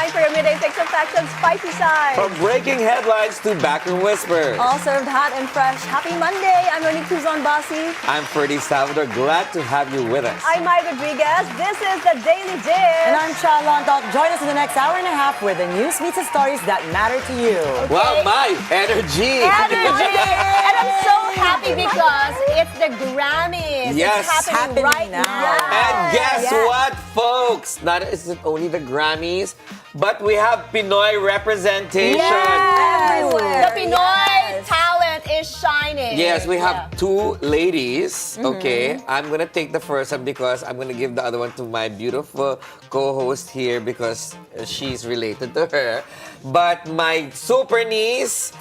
time for your midday fix of facts and spicy side. From breaking headlines to backroom whispers. All served hot and fresh. Happy Monday. I'm Monique Tuzon-Basi. I'm Ferdi Salvador. Glad to have you with us. I'm Mai Rodriguez. This is the Daily Dish. And I'm Chal Lontoc. Join us in the next hour and a half with the news, meets, and stories that matter to you. Okay. Wow, Mai, energy. And I'm so happy because it's the Grammys. Yes. It's happening right now. And guess Yes. what, folks? Not is it only the Grammys, but we have Pinoy representation. Everywhere. The Pinoy talent is shining. Yes, we have two ladies. Okay, I'm gonna take the first one because I'm gonna give the other one to my beautiful co-host here because she's related to her. But my super niece,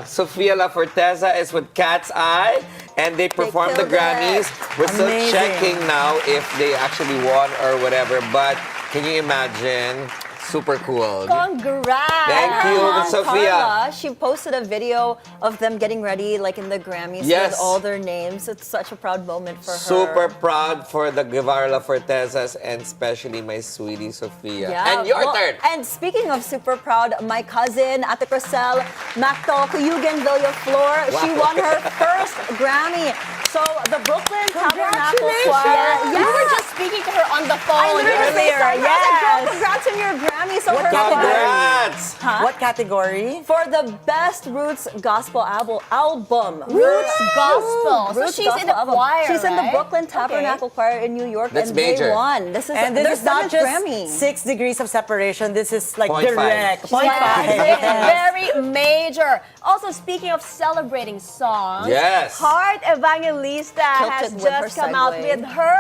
Sofia La Forteza, is with Cat's Eye, and they performed the killed it. Grammys. We're still Amazing. checking now if they actually won or whatever. But can you imagine? Super cool. Congrats. Thank And her you, mom, Sophia. Carla, she posted a video of them getting ready, like in the Grammys, Yes. with all their names. It's such a proud moment for her. Super proud for the Guevara La Fortezas and especially my sweetie Sophia. Yeah. And your Well, turn. And speaking of super proud, my cousin, Ate Crystal Macto Cuyugan Villaflor, she Wow. won her first Grammy. So the Brooklyn Tabernacle Congratulations. Choir. You were just speaking to her on the I phone literally earlier. FaceTimed her. I was like, girl, congrats on your Grammy. So her Congrats. What category? for the best Roots Gospel album. Roots Gospel. So Roots she's in the Gospel album. choir, She's in the right? Brooklyn Tabernacle Choir in New York, That's and major. they won. This is And their this is not seventh just Grammy. 6 degrees of separation. This is like 0.5. direct. Yes, it's very major. Also, speaking of celebrating songs, Yes. Heart Evangelista has Tilted with her just come out segue. with her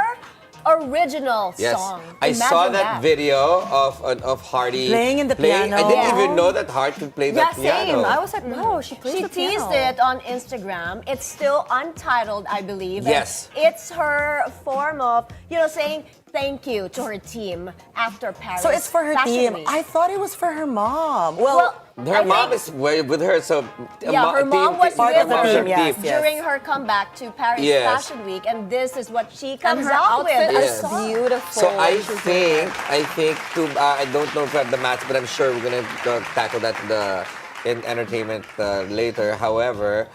original Yes, song. I saw Imagine that video of Hardy Playing in the piano. I didn't Yeah. even know that Hart could play the Yeah, piano. same. I was like, wow, she plays She the teased piano. it on Instagram. It's still untitled, I believe. And Yes. it's her form of, saying thank you to her team after Paris. So it's for her Fashion team. Week. I thought it was for her mom. Well, Her I mom think- is with her, so Yeah, her mom was part with of the her team, yes, yes. during her comeback to Paris Yes. Fashion Week, and this is what she And comes her out outfit with. is Yes. beautiful. So I She's doing think I don't know if we have the match, but I'm sure we're gonna tackle that in entertainment later. However,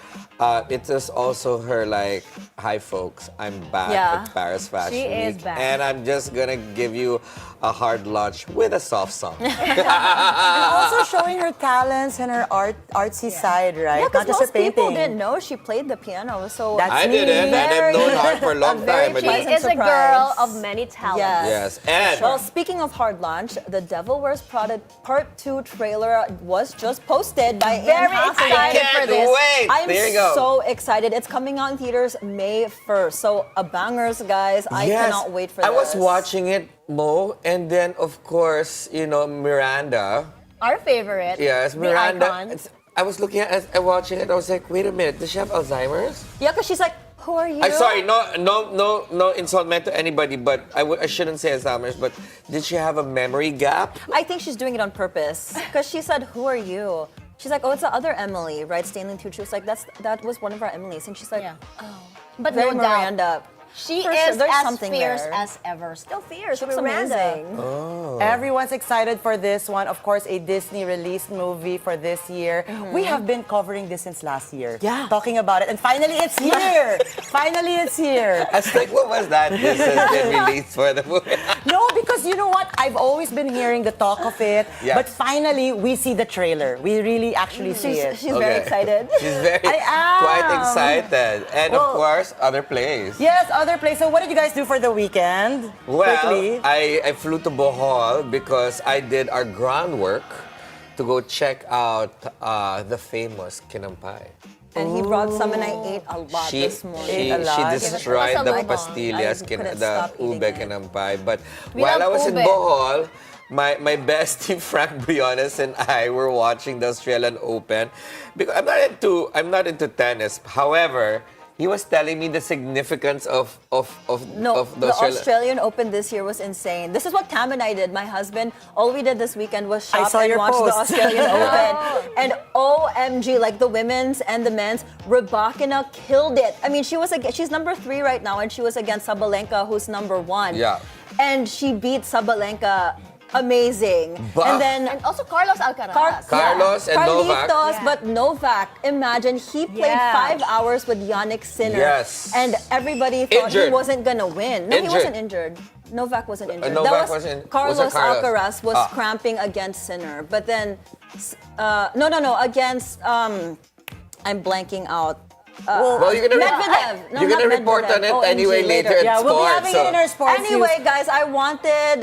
it is also her like, hi folks, I'm back Yeah. at Paris Fashion She Week, is back. and I'm just gonna give you a hard lunch with a soft song. And also showing her talents and her artsy side, right? Yeah, Not because just her most people painting. didn't know she played the piano. So That's I didn't, and I've known Hart for a long time. I She didn't- is a surprise. girl of many talents. Yes. Yes, and Well, speaking of hard lunch, the Devil Wears Prada Part 2 trailer was just posted by Very Anne Hathaway. excited I for can't this. wait. I'm There you go. so excited. It's coming out in theaters May 1st. So a bangers, guys. I cannot wait for this. I was watching it, Mo, and then of course, Miranda. Our favorite. Yes, the Miranda. icon. I was looking at watching it. I was like, wait a minute, does she have Alzheimer's? Yeah, because she's like, who are you? I'm sorry, no insult meant to anybody, but I shouldn't say Alzheimer's. But did she have a memory gap? I think she's doing it on purpose. Because she said, who are you? She's like, oh, it's the other Emily, right? Stanley Tucci was like, that was one of our Emilys. And she's like, Yeah. But very no doubt, Miranda. she For is sure, there's as something fierce there. as ever. Still fierce. She looks Miranda. amazing. Everyone's excited for this one. Of course, a Disney released movie for this year. We have been covering this since last year. Yeah. Talking about it. And finally, it's here. Finally, it's here. I was like, what was that? This has been released for the movie. No, because you know what? I've always been hearing the talk of it. Yeah. But finally, we see the trailer. We really actually see it. She's very Okay. excited. She's very I am. quite excited, and of Well- course, other plays. Yes, other place. So what did you guys do for the weekend? Well, Quickly. I flew to Bohol because I did our groundwork to go check out the famous kinampay. And he brought some and I ate a lot this morning. She, Ate a lot. she destroyed Give us a the look. pastillas, I couldn't the stop eating ube it. kinampay. But We while I love was in ube. Bohol, my bestie Frank Briones and I were watching the Australian Open because I'm not into tennis. However, he was telling me the significance of No, of the Australian Open this year was insane. This is what Cam and I did. My husband, all we did this weekend was I shop saw and your watch the post. Australian Open. And OMG, like the women's and the men's, Rybakina killed it. I mean, she's number 3 right now, and she was against Sabalenka, who's number 1. Yeah. And she beat Sabalenka. amazing. Buff. And then And also Carlos Alcaraz. Carlos and Novak. Carlitos, Yeah. but Novak, imagine, he played Yeah. 5 hours with Yannick Sinner. Yes. And everybody thought Injured. he wasn't gonna win. No, he Injured. wasn't injured. Novak wasn't injured. Novak that was wasn't- Carlos was it Carlos? Alcaraz was Ah. cramping against Sinner. But then, against, I'm blanking out. Well, you're gonna Medvedev. No, you're gonna not report on Medvedev. it OMG, anyway later in Yeah, sports. we'll be having it in our sports Anyway, news. guys, I wanted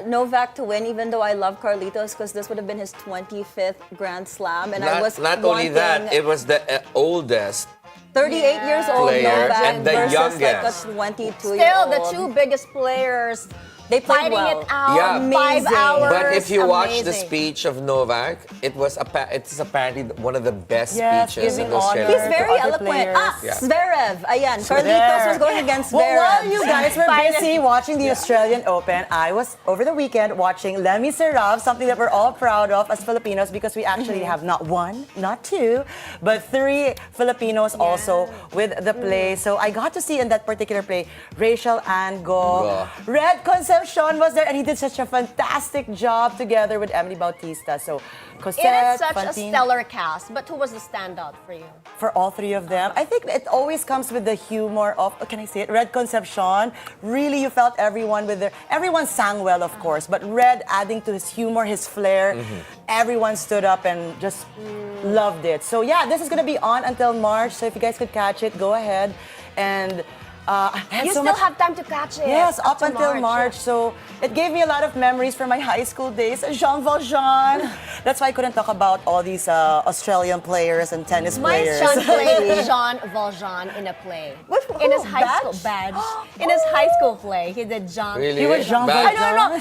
Novak to win, even though I love Carlitos, because this would have been his 25th Grand Slam, and I was Not only that, wanting it was the oldest. 38 years old Player Novak and the versus youngest. like a 22 Still, year old. the two biggest players They played fighting well. it out. Yeah. 5 Amazing. hours. But if you watch the Amazing. speech of Novak, it's apparently one of the best Yes, speeches giving in Australia. honor. He's very to other eloquent. players. Yeah. Zverev. Ayan, Carlitos There. was going against Well, Zverev. while you guys were Finally. busy watching the Australian Open, I was over the weekend watching Les Miserables, something that we're all proud of as Filipinos because we actually have not one, not two, but 3 Filipinos also with the play. So I got to see in that particular play Rachel Ango, Red Concepcion was there, and he did such a fantastic job together with Emily Bautista. So It Cosette, is such Fantine, a stellar cast. But who was the standout for you? for all 3 of them. I think it always comes with the humor of, can I say it? Red Concepcion. Really, you felt everyone sang well, of course, but Red adding to his humor, his flair, everyone stood up and just loved it. So yeah, this is going to be on until March. So if you guys could catch it, go ahead. And I had You so still much- have time to catch it. Yes, up to until March. So it gave me a lot of memories from my high school days. Jean Valjean. That's why I couldn't talk about all these Australian players and tennis My players. son played Jean Valjean in a play. In his high school badge. In his high school play, he did Jean. Really? He was Jean Bad? Valjean. No.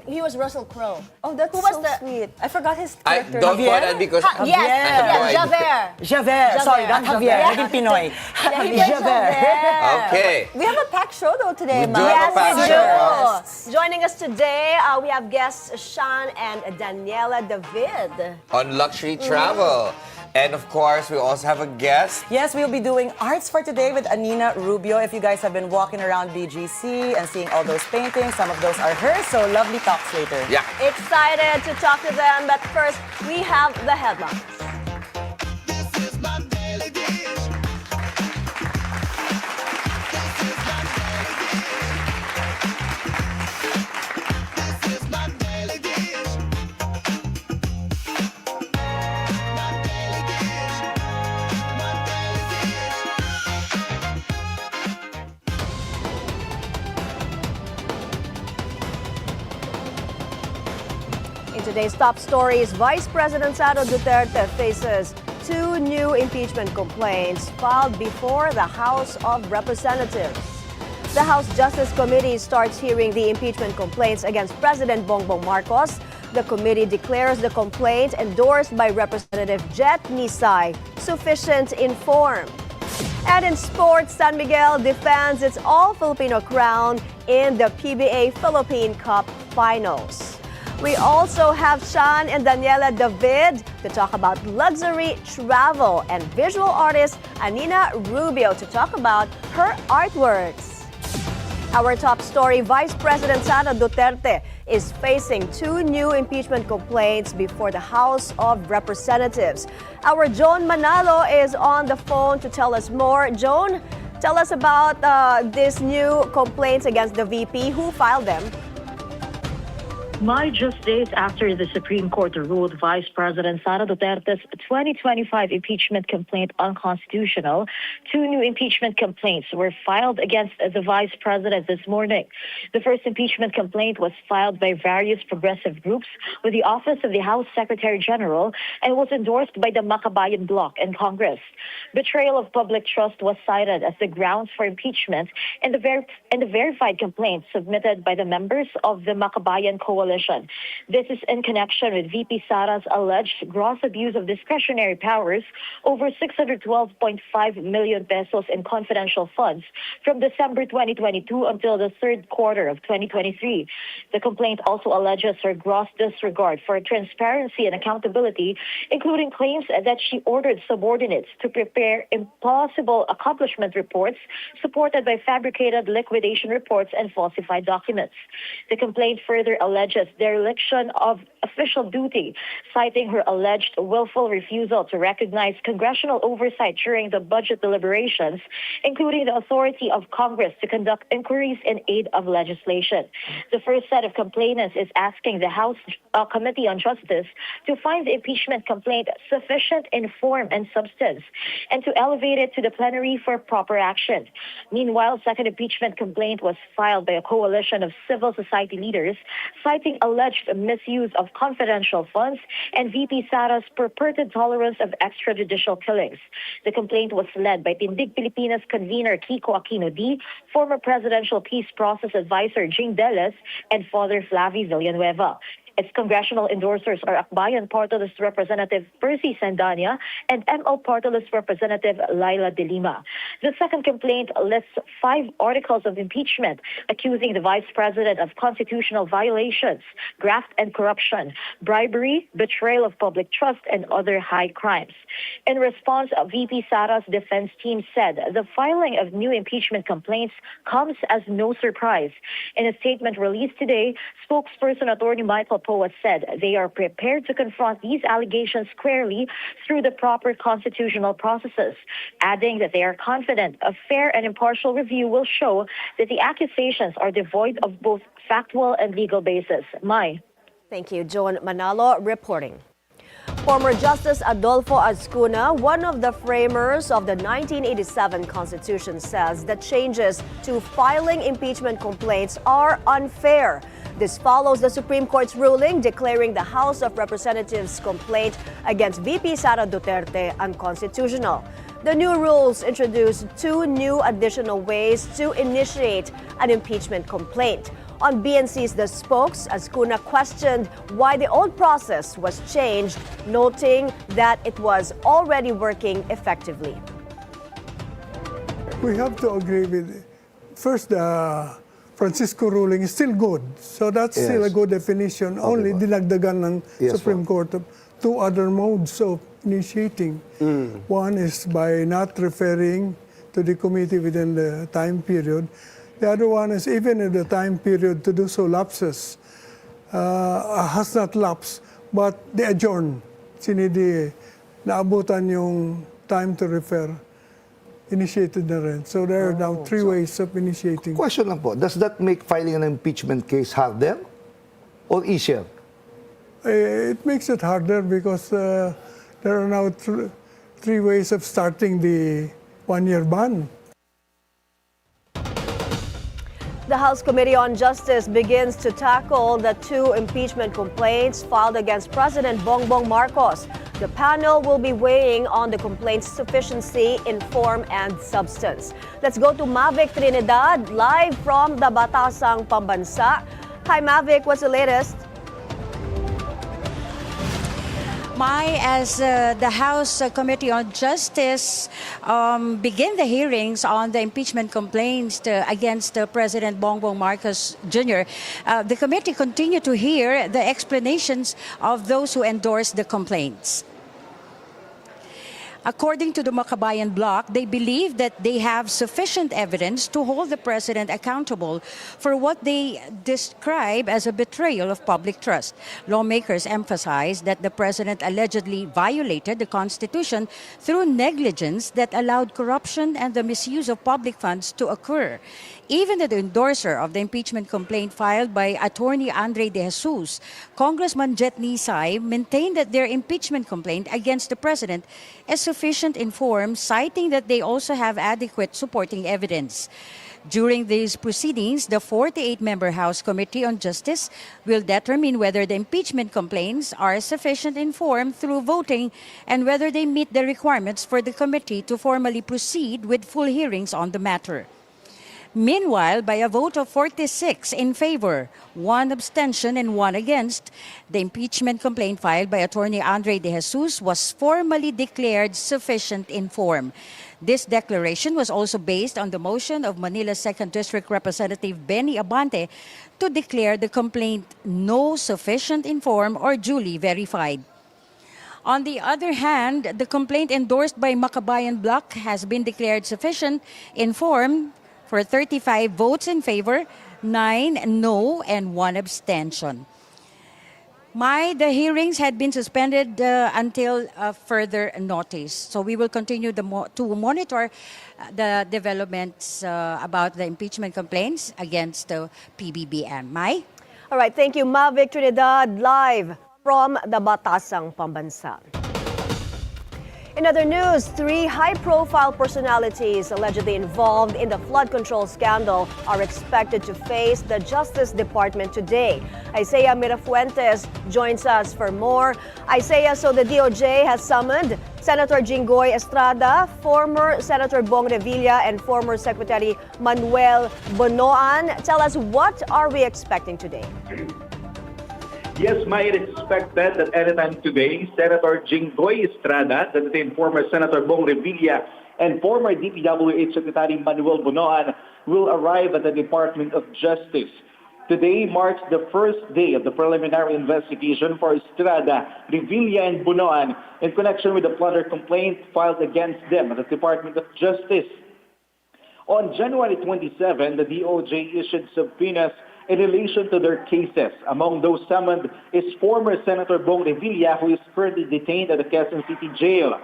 He was Russell Crowe. Oh, that's Who was so the- sweet. I forgot his I character. don't Javier? want that because Yes, I have no idea. Javert. Javert. Sorry, not Javier. Yeah. Naging Pinoy. Yeah, he played Javert. Javert. Okay. We have a packed show though today, We do Ma'am. have a packed Yes, we show. do. Joining us today, we have guests Shan and Daniela David. On luxury travel. And of course, we also have a guest. Yes, we'll be doing arts for today with Anina Rubio. If you guys have been walking around BGC and seeing all those paintings, some of those are hers. So lovely talks later. Yeah. Excited to talk to them, but first, we have the headlines. In today's top stories, Vice President Sara Duterte faces 2 new impeachment complaints filed before the House of Representatives. The House Justice Committee starts hearing the impeachment complaints against President Bongbong Marcos. The committee declares the complaint endorsed by Representative Jet Nisay sufficient in form. And in sports, San Miguel defends its all-Filipino crown in the PBA Philippine Cup Finals. We also have Shan and Daniela David to talk about luxury travel, and visual artist Anina Rubio to talk about her artworks. Our top story, Vice President Sara Duterte is facing 2 new impeachment complaints before the House of Representatives. Our Joan Manalo is on the phone to tell us more. Joan, tell us about these new complaints against the VP. Who filed them? Just days after the Supreme Court ruled Vice President Sara Duterte's 2025 impeachment complaint unconstitutional, 2 new impeachment complaints were filed against the Vice President this morning. The first impeachment complaint was filed by various progressive groups with the Office of the House Secretary General and was endorsed by the Makabayan Bloc in Congress. Betrayal of public trust was cited as the grounds for impeachment, and the verified complaint submitted by the members of the Makabayan Coalition coalition. This is in connection with VP Sara's alleged gross abuse of discretionary powers over 612.5 million pesos in confidential funds from December 2022 until the third quarter of 2023. The complaint also alleges her gross disregard for transparency and accountability, including claims that she ordered subordinates to prepare impossible accomplishment reports supported by fabricated liquidation reports and falsified documents. The complaint further alleges dereliction of official duty, citing her alleged willful refusal to recognize congressional oversight during the budget deliberations, including the authority of Congress to conduct inquiries in aid of legislation. The first set of complainants is asking the House Committee on Justice to find the impeachment complaint sufficient in form and substance and to elevate it to the plenary for proper action. Meanwhile, second impeachment complaint was filed by a coalition of civil society leaders citing alleged misuse of confidential funds and VP Sara's purported tolerance of extrajudicial killings. The complaint was led by Tindig Pilipinas convener Kiko Aquino D, former presidential peace process advisor Jing Deles, and Father Flavi Villanueva. Its congressional endorsers are Akbayan Party List Representative Percy Sandania and ML Party List Representative Laila De Lima. The second complaint lists 5 articles of impeachment accusing the Vice President of constitutional violations, graft and corruption, bribery, betrayal of public trust, and other high crimes. In response, VP Sara's defense team said the filing of new impeachment complaints comes as no surprise. In a statement released today, spokesperson Attorney Michael Poa said they are prepared to confront these allegations squarely through the proper constitutional processes, adding that they are confident a fair and impartial review will show that the accusations are devoid of both factual and legal basis. Mai. Thank you, Joan Manalo reporting. Former Justice Adolfo Azcuna, one of the framers of the 1987 Constitution, says that changes to filing impeachment complaints are unfair. This follows the Supreme Court's ruling declaring the House of Representatives' complaint against VP Sara Duterte unconstitutional. The new rules introduce 2 new additional ways to initiate an impeachment complaint. On BNC's The Spokes, Azcuna questioned why the old process was changed, noting that it was already working effectively. We have to agree with, first, the Francisco ruling is still good. So that's still a good definition. Only dinagdagan ng Supreme Court of 2 other modes of initiating. One is by not referring to the committee within the time period. The other one is even if the time period to do so lapses, has not lapsed, but they adjourn. Sinidi, naabutan yung time to refer. Initiated na rin. So there are now 3 ways of initiating. Question lang po, does that make filing an impeachment case harder or easier? It makes it harder because there are now 3 ways of starting the 1-year ban. The House Committee on Justice begins to tackle the 2 impeachment complaints filed against President Bongbong Marcos. The panel will be weighing on the complaint's sufficiency in form and substance. Let's go to Mavic Trinidad, live from the Batasang Pambansa. Hi Mavic, what's the latest? Mai, as the House Committee on Justice begin the hearings on the impeachment complaints against President Bongbong Marcos Jr., the committee continue to hear the explanations of those who endorsed the complaints. According to the Makabayan bloc, they believe that they have sufficient evidence to hold the president accountable for what they describe as a betrayal of public trust. Lawmakers emphasize that the president allegedly violated the Constitution through negligence that allowed corruption and the misuse of public funds to occur. Even the endorser of the impeachment complaint filed by Attorney Andre De Jesus, Congressman Jet Nisay, maintained that their impeachment complaint against the president is sufficient in form, citing that they also have adequate supporting evidence. During these proceedings, the 48-member House Committee on Justice will determine whether the impeachment complaints are sufficient in form through voting and whether they meet the requirements for the committee to formally proceed with full hearings on the matter. Meanwhile, by a vote of 46 in favor, 1 abstention and 1 against, the impeachment complaint filed by Attorney Andre De Jesus was formally declared sufficient in form. This declaration was also based on the motion of Manila's 2nd District Representative Benny Abante to declare the complaint no sufficient in form or duly verified. On the other hand, the complaint endorsed by Makabayan Bloc has been declared sufficient in form for 35 votes in favor, 9 no, and 1 abstention. The hearings had been suspended until further notice. So we will continue to monitor the developments about the impeachment complaints against PBBM. Mai? All right, thank you, Mavic Trinidad, live from the Batasang Pambansa. In other news, 3 high-profile personalities allegedly involved in the flood control scandal are expected to face the Justice Department today. Isaiah Mirafuentes joins us for more. Isaiah, so the DOJ has summoned Senator Jinggoy Estrada, former Senator Bong Revilla, and former Secretary Manuel Bonoan. Tell us, what are we expecting today? Yes, Mai, it is expected that anytime today, Senator Jinggoy Estrada, that is former Senator Bong Revilla, and former DPWH Secretary Manuel Bonoan will arrive at the Department of Justice. Today marks the first day of the preliminary investigation for Estrada, Revilla, and Bonoan in connection with the plunder complaint filed against them at the Department of Justice. On January 27, the DOJ issued subpoenas in relation to their cases. Among those summoned is former Senator Bong Revilla, who is currently detained at the Quezon City Jail.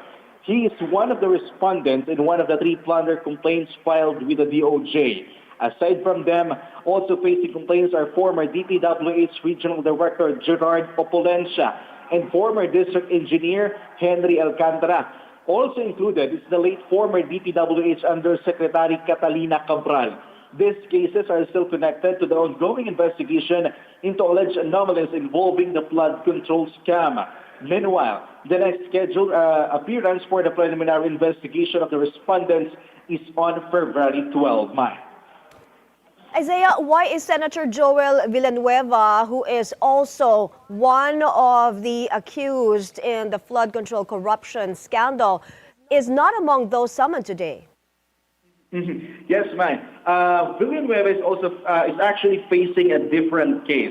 He is one of the respondents in one of the 3 plunder complaints filed with the DOJ. Aside from them, also facing complaints are former DPWH Regional Director Gerard Opolencia and former District Engineer Henry Alcantara. Also included is the late former DPWH Undersecretary Catalina Cabral. These cases are still connected to the ongoing investigation into alleged anomalies involving the flood control scam. Meanwhile, the next scheduled appearance for the preliminary investigation of the respondents is on February 12. Isaiah, why is Senator Joel Villanueva, who is also one of the accused in the flood control corruption scandal, is not among those summoned today? Yes, Mai. Villanueva is actually facing a different case.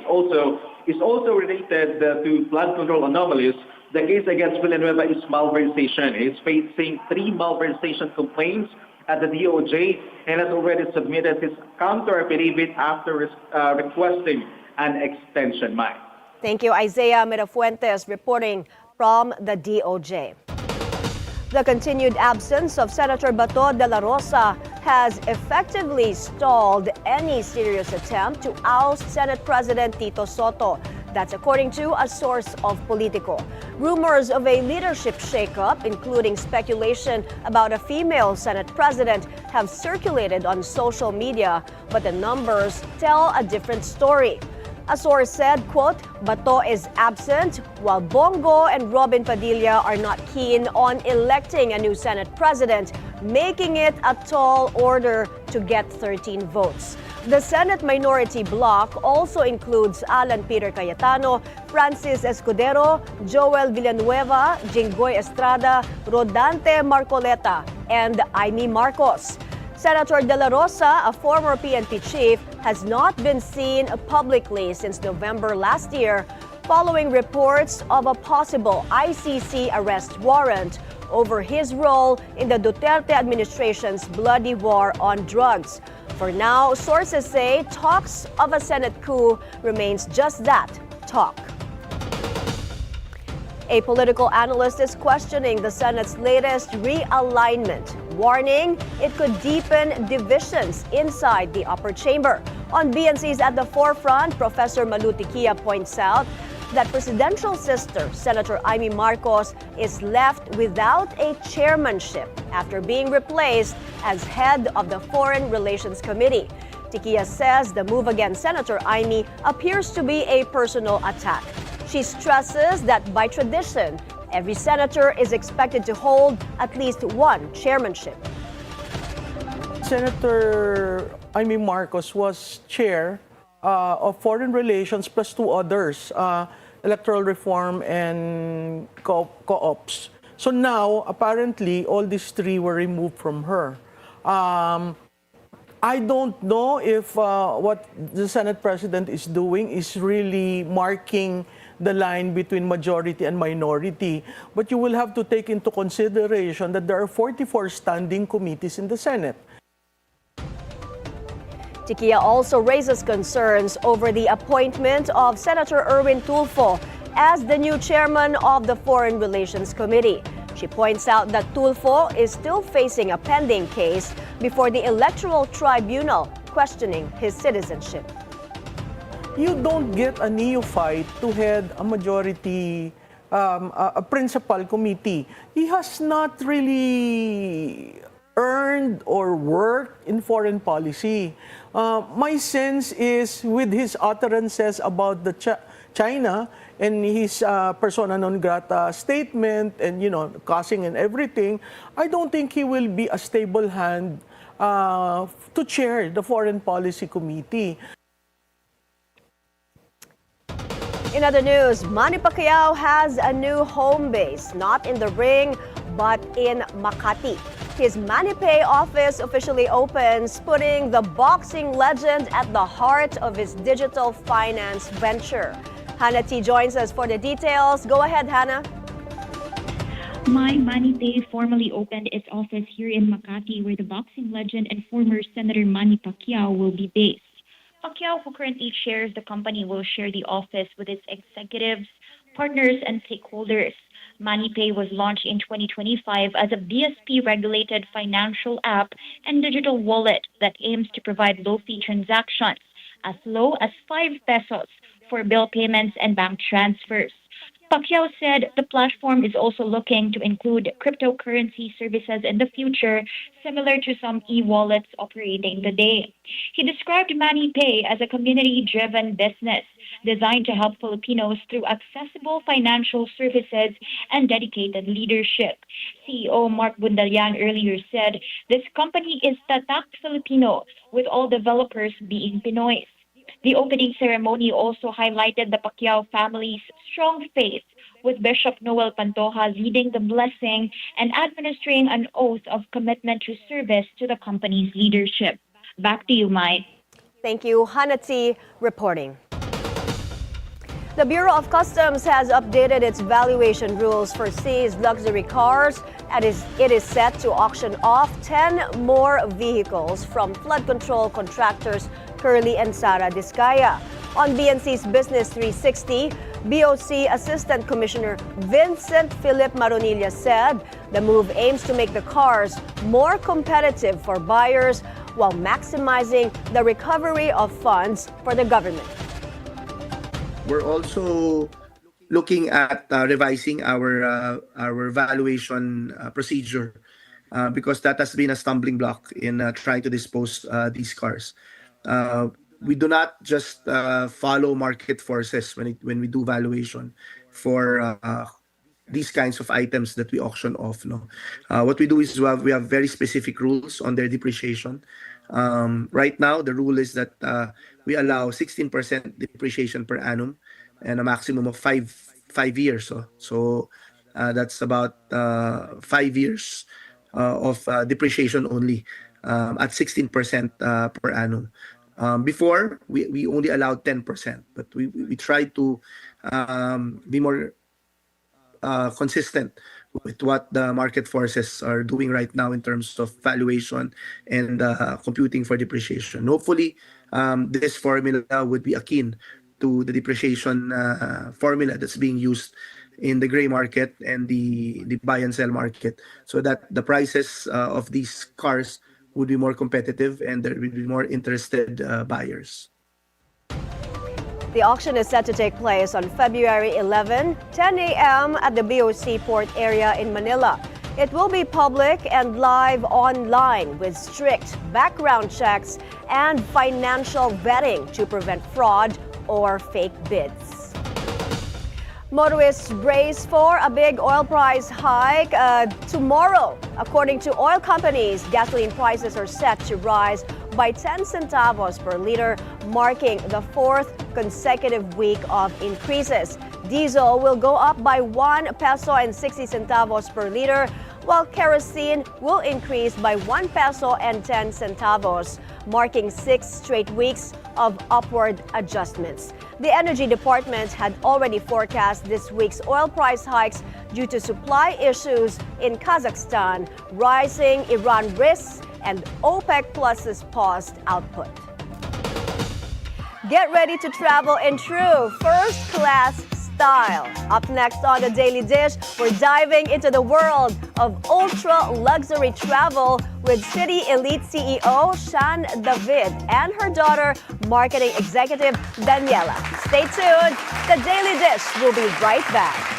Is also related to flood control anomalies. The case against Villanueva is malversation. He's facing 3 malversation complaints at the DOJ and has already submitted his counter affidavit after requesting an extension. Mai. Thank you, Isaiah Mirafuentes, reporting from the DOJ. The continued absence of Senator Bato de la Rosa has effectively stalled any serious attempt to oust Senate President Tito Soto. That's according to a source of Politico. Rumors of a leadership shakeup, including speculation about a female Senate president, have circulated on social media, but the numbers tell a different story. A source said, quote, Bato is absent, while Bongo and Robin Padilla are not keen on electing a new Senate president, making it a tall order to get 13 votes. The Senate minority bloc also includes Alan Peter Cayetano, Francis Escudero, Joel Villanueva, Jinggoy Estrada, Rodante Marcoleta, and Amy Marcos. Senator De La Rosa, a former PNP chief, has not been seen publicly since November last year, following reports of a possible ICC arrest warrant over his role in the Duterte administration's bloody war on drugs. For now, sources say talks of a Senate coup remains just that, talk. A political analyst is questioning the Senate's latest realignment, warning it could deepen divisions inside the upper chamber. On BNC's At the Forefront, Professor Malu Tiquia points out that presidential sister, Senator Amy Marcos, is left without a chairmanship after being replaced as head of the Foreign Relations Committee. Tiquia says the move against Senator Amy appears to be a personal attack. She stresses that by tradition, every senator is expected to hold at least one chairmanship. Marcos was chair of Foreign Relations plus two others, Electoral Reform and Co-ops. So now, apparently, all these three were removed from her. I don't know if what the Senate President is doing is really marking the line between majority and minority. But you will have to take into consideration that there are 44 standing committees in the Senate. Tiquia also raises concerns over the appointment of Senator Erwin Tulfo as the new chairman of the Foreign Relations Committee. She points out that Tulfo is still facing a pending case before the Electoral Tribunal questioning his citizenship. You don't get a neophyte to head a majority, a principal committee. He has not really earned or worked in foreign policy. My sense is with his utterances about the China and his persona non grata statement and, cussing and everything, I don't think he will be a stable hand to chair the Foreign Policy Committee. In other news, Manny Pacquiao has a new home base, not in the ring, but in Makati. His ManiPay office officially opens, putting the boxing legend at the heart of his digital finance venture. Hannah T joins us for the details. Go ahead, Hannah. My ManiPay formally opened its office here in Makati, where the boxing legend and former Senator Manny Pacquiao will be based. Pacquiao, who currently chairs the company, will share the office with its executives, partners, and stakeholders. ManiPay was launched in 2025 as a BSP-regulated financial app and digital wallet that aims to provide low-fee transactions as low as 5 pesos for bill payments and bank transfers. Pacquiao said the platform is also looking to include cryptocurrency services in the future, similar to some e-wallets operating today. He described ManiPay as a community-driven business designed to help Filipinos through accessible financial services and dedicated leadership. CEO Mark Bundalian earlier said this company is Tatak Filipino, with all developers being Pinoys. The opening ceremony also highlighted the Pacquiao family's strong faith, with Bishop Noel Pantoja leading the blessing and administering an oath of commitment to service to the company's leadership. Back to you, Mai. Thank you, Hannah T, reporting. The Bureau of Customs has updated its valuation rules for seized luxury cars, and it is set to auction off 10 more vehicles from flood control contractors Curly and Sara Discaya. On BNC's Business 360, BOC Assistant Commissioner Vincent Philip Maronilla said the move aims to make the cars more competitive for buyers while maximizing the recovery of funds for the government. We're also looking at revising our valuation procedure because that has been a stumbling block in trying to dispose these cars. We do not just follow market forces when we do valuation for these kinds of items that we auction off. What we do is we have very specific rules on their depreciation. Right now, the rule is that we allow 16% depreciation per annum and a maximum of five years. So that's about 5 years of depreciation only at 16% per annum. Before, we only allowed 10%, but we tried to be more consistent with what the market forces are doing right now in terms of valuation and computing for depreciation. Hopefully, this formula would be akin to the depreciation formula that's being used in the gray market and the buy and sell market, so that the prices of these cars would be more competitive and there will be more interested buyers. The auction is set to take place on February 11, 10 a.m. at the BOC Port area in Manila. It will be public and live online with strict background checks and financial vetting to prevent fraud or fake bids. Motorists brace for a big oil price hike tomorrow. According to oil companies, gasoline prices are set to rise by 10 centavos per liter, marking the fourth consecutive week of increases. Diesel will go up by 1 peso and 60 centavos per liter, while kerosene will increase by 1 peso and 10 centavos, marking 6 straight weeks of upward adjustments. The Energy Department had already forecast this week's oil price hikes due to supply issues in Kazakhstan, rising Iran risks, and OPEC Plus's paused output. Get ready to travel in true first-class style. Up next on The Daily Dish, we're diving into the world of ultra-luxury travel with Citti Elite CEO Shan David and her daughter, marketing executive Daniela. Stay tuned. The Daily Dish will be right back.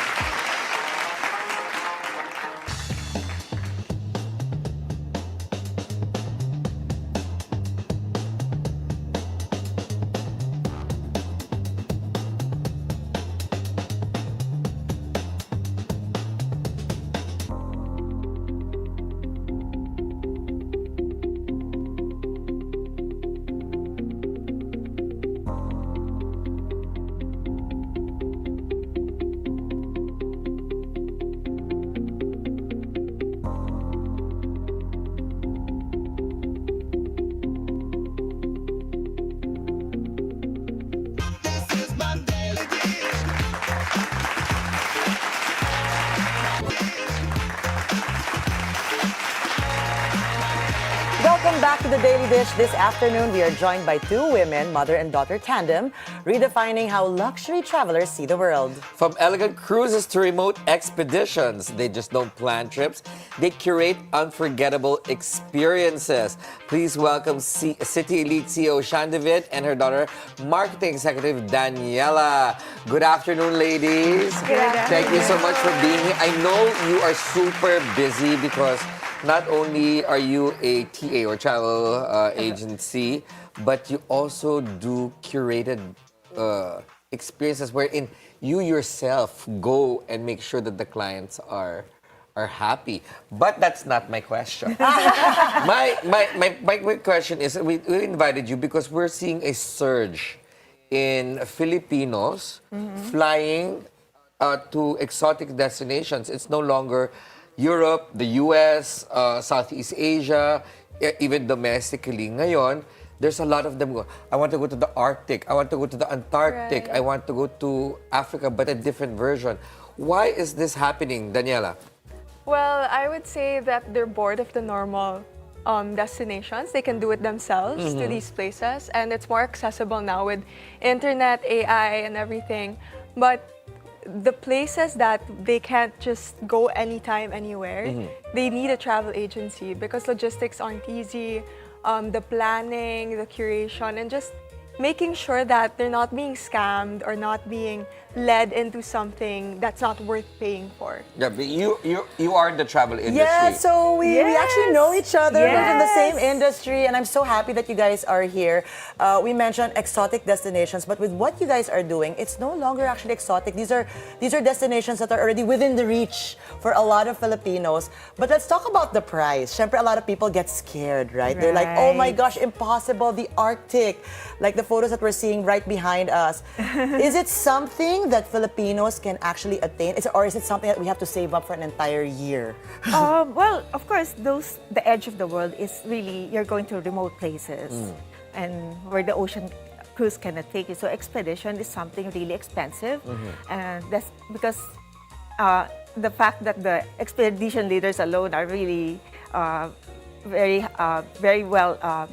Welcome back to the Daily Dish. This afternoon, we are joined by two women, mother and daughter tandem, redefining how luxury travelers see the world. From elegant cruises to remote expeditions, they just don't plan trips. They curate unforgettable experiences. Please welcome Citti Elite CEO Shan David and her daughter, marketing executive Daniela. Good afternoon, ladies. Good afternoon. Thank you so much for being here. I know you are super busy because not only are you a TA or travel agency, but you also do curated experiences wherein you yourself go and make sure that the clients are happy. But that's not my question. my question is, we invited you because we're seeing a surge in Filipinos flying to exotic destinations. It's no longer Europe, the US, Southeast Asia, even domestically. Ngayon, there's a lot of them go, I want to go to the Arctic, I want to go to the Antarctic, I want to go to Africa, but a different version. Why is this happening, Daniela? Well, I would say that they're bored of the normal destinations. They can do it themselves to these places, and it's more accessible now with internet, AI, and everything. But the places that they can't just go anytime, anywhere, they need a travel agency because logistics aren't easy. The planning, the curation, and just making sure that they're not being scammed or not being led into something that's not worth paying for. Yeah, but you are in the travel industry. Yeah, so we actually know each other. Yes. We're in the same industry, and I'm so happy that you guys are here. We mentioned exotic destinations, but with what you guys are doing, it's no longer actually exotic. These are destinations that are already within the reach for a lot of Filipinos. But let's talk about the price. Syempre, a lot of people get scared, right? They're like, oh my gosh, impossible, the Arctic. Like the photos that we're seeing right behind us. Is it something that Filipinos can actually attain? Or is it something that we have to save up for an entire year? Well, of course, the edge of the world is really, you're going to remote places and where the ocean cruise cannot take you. So expedition is something really expensive. And that's because the fact that the expedition leaders alone are really very well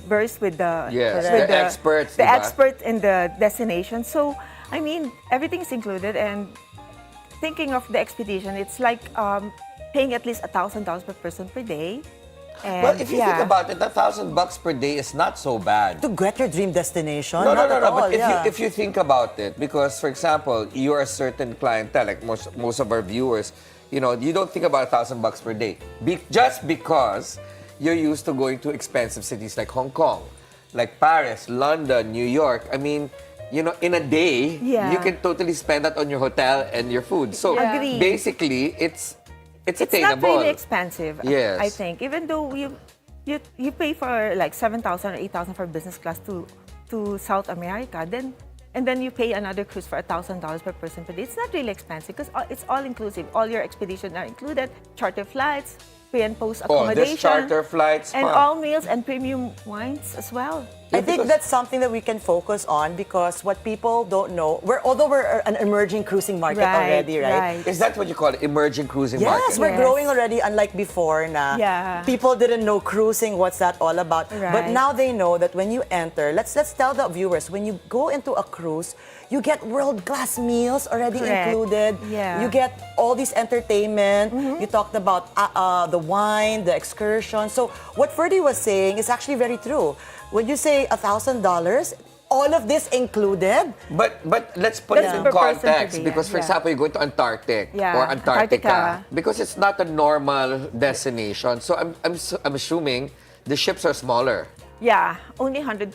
versed with the experts. The experts in the destination. So, I mean, everything is included, and thinking of the expedition, it's like paying at least $1,000 per person per day. And Well, if you think about it, $1,000 per day is not so bad. To get your dream destination? No. Not at all, But yeah. if you think about it, because for example, you're a certain clientele, like most of our viewers, you know, you don't think about $1,000 per day, just because you're used to going to expensive cities like Hong Kong, like Paris, London, New York. I mean, you know, in a day, Yeah. you can totally spend that on your hotel and your food. So Yeah. Agree. basically, it's It's attainable. not really expensive. Yes. I think, even though you pay for like 7,000 or 8,000 for business class to South America, and then you pay another cruise for $1,000 per person per day. It's not really expensive because it's all inclusive. All your expeditions are included, charter flights, pre and post Oh, accommodation, there's charter flights. and pa. all meals and premium wines as well. I think that's something that we can focus on because what people don't know, although we're an emerging cruising market already, right? Is that what you call it? Emerging cruising Yes, market? we're growing already, unlike before. Na Yeah. people didn't know cruising, what's that all about? But Right. now they know that when you enter, let's tell the viewers, when you go into a cruise, you get world-class meals already Correct. included. Yeah. You get all this entertainment. You talked about the wine, the excursion. So what Ferdi was saying is actually very true. When you say $1,000, all of this included. But let's put it That's in per person per context day, because, for yeah. example, you go to Antarctic Yeah, or Antarctica Antarctica. because it's not a normal destination. So I'm assuming the ships are smaller. Yeah, only 100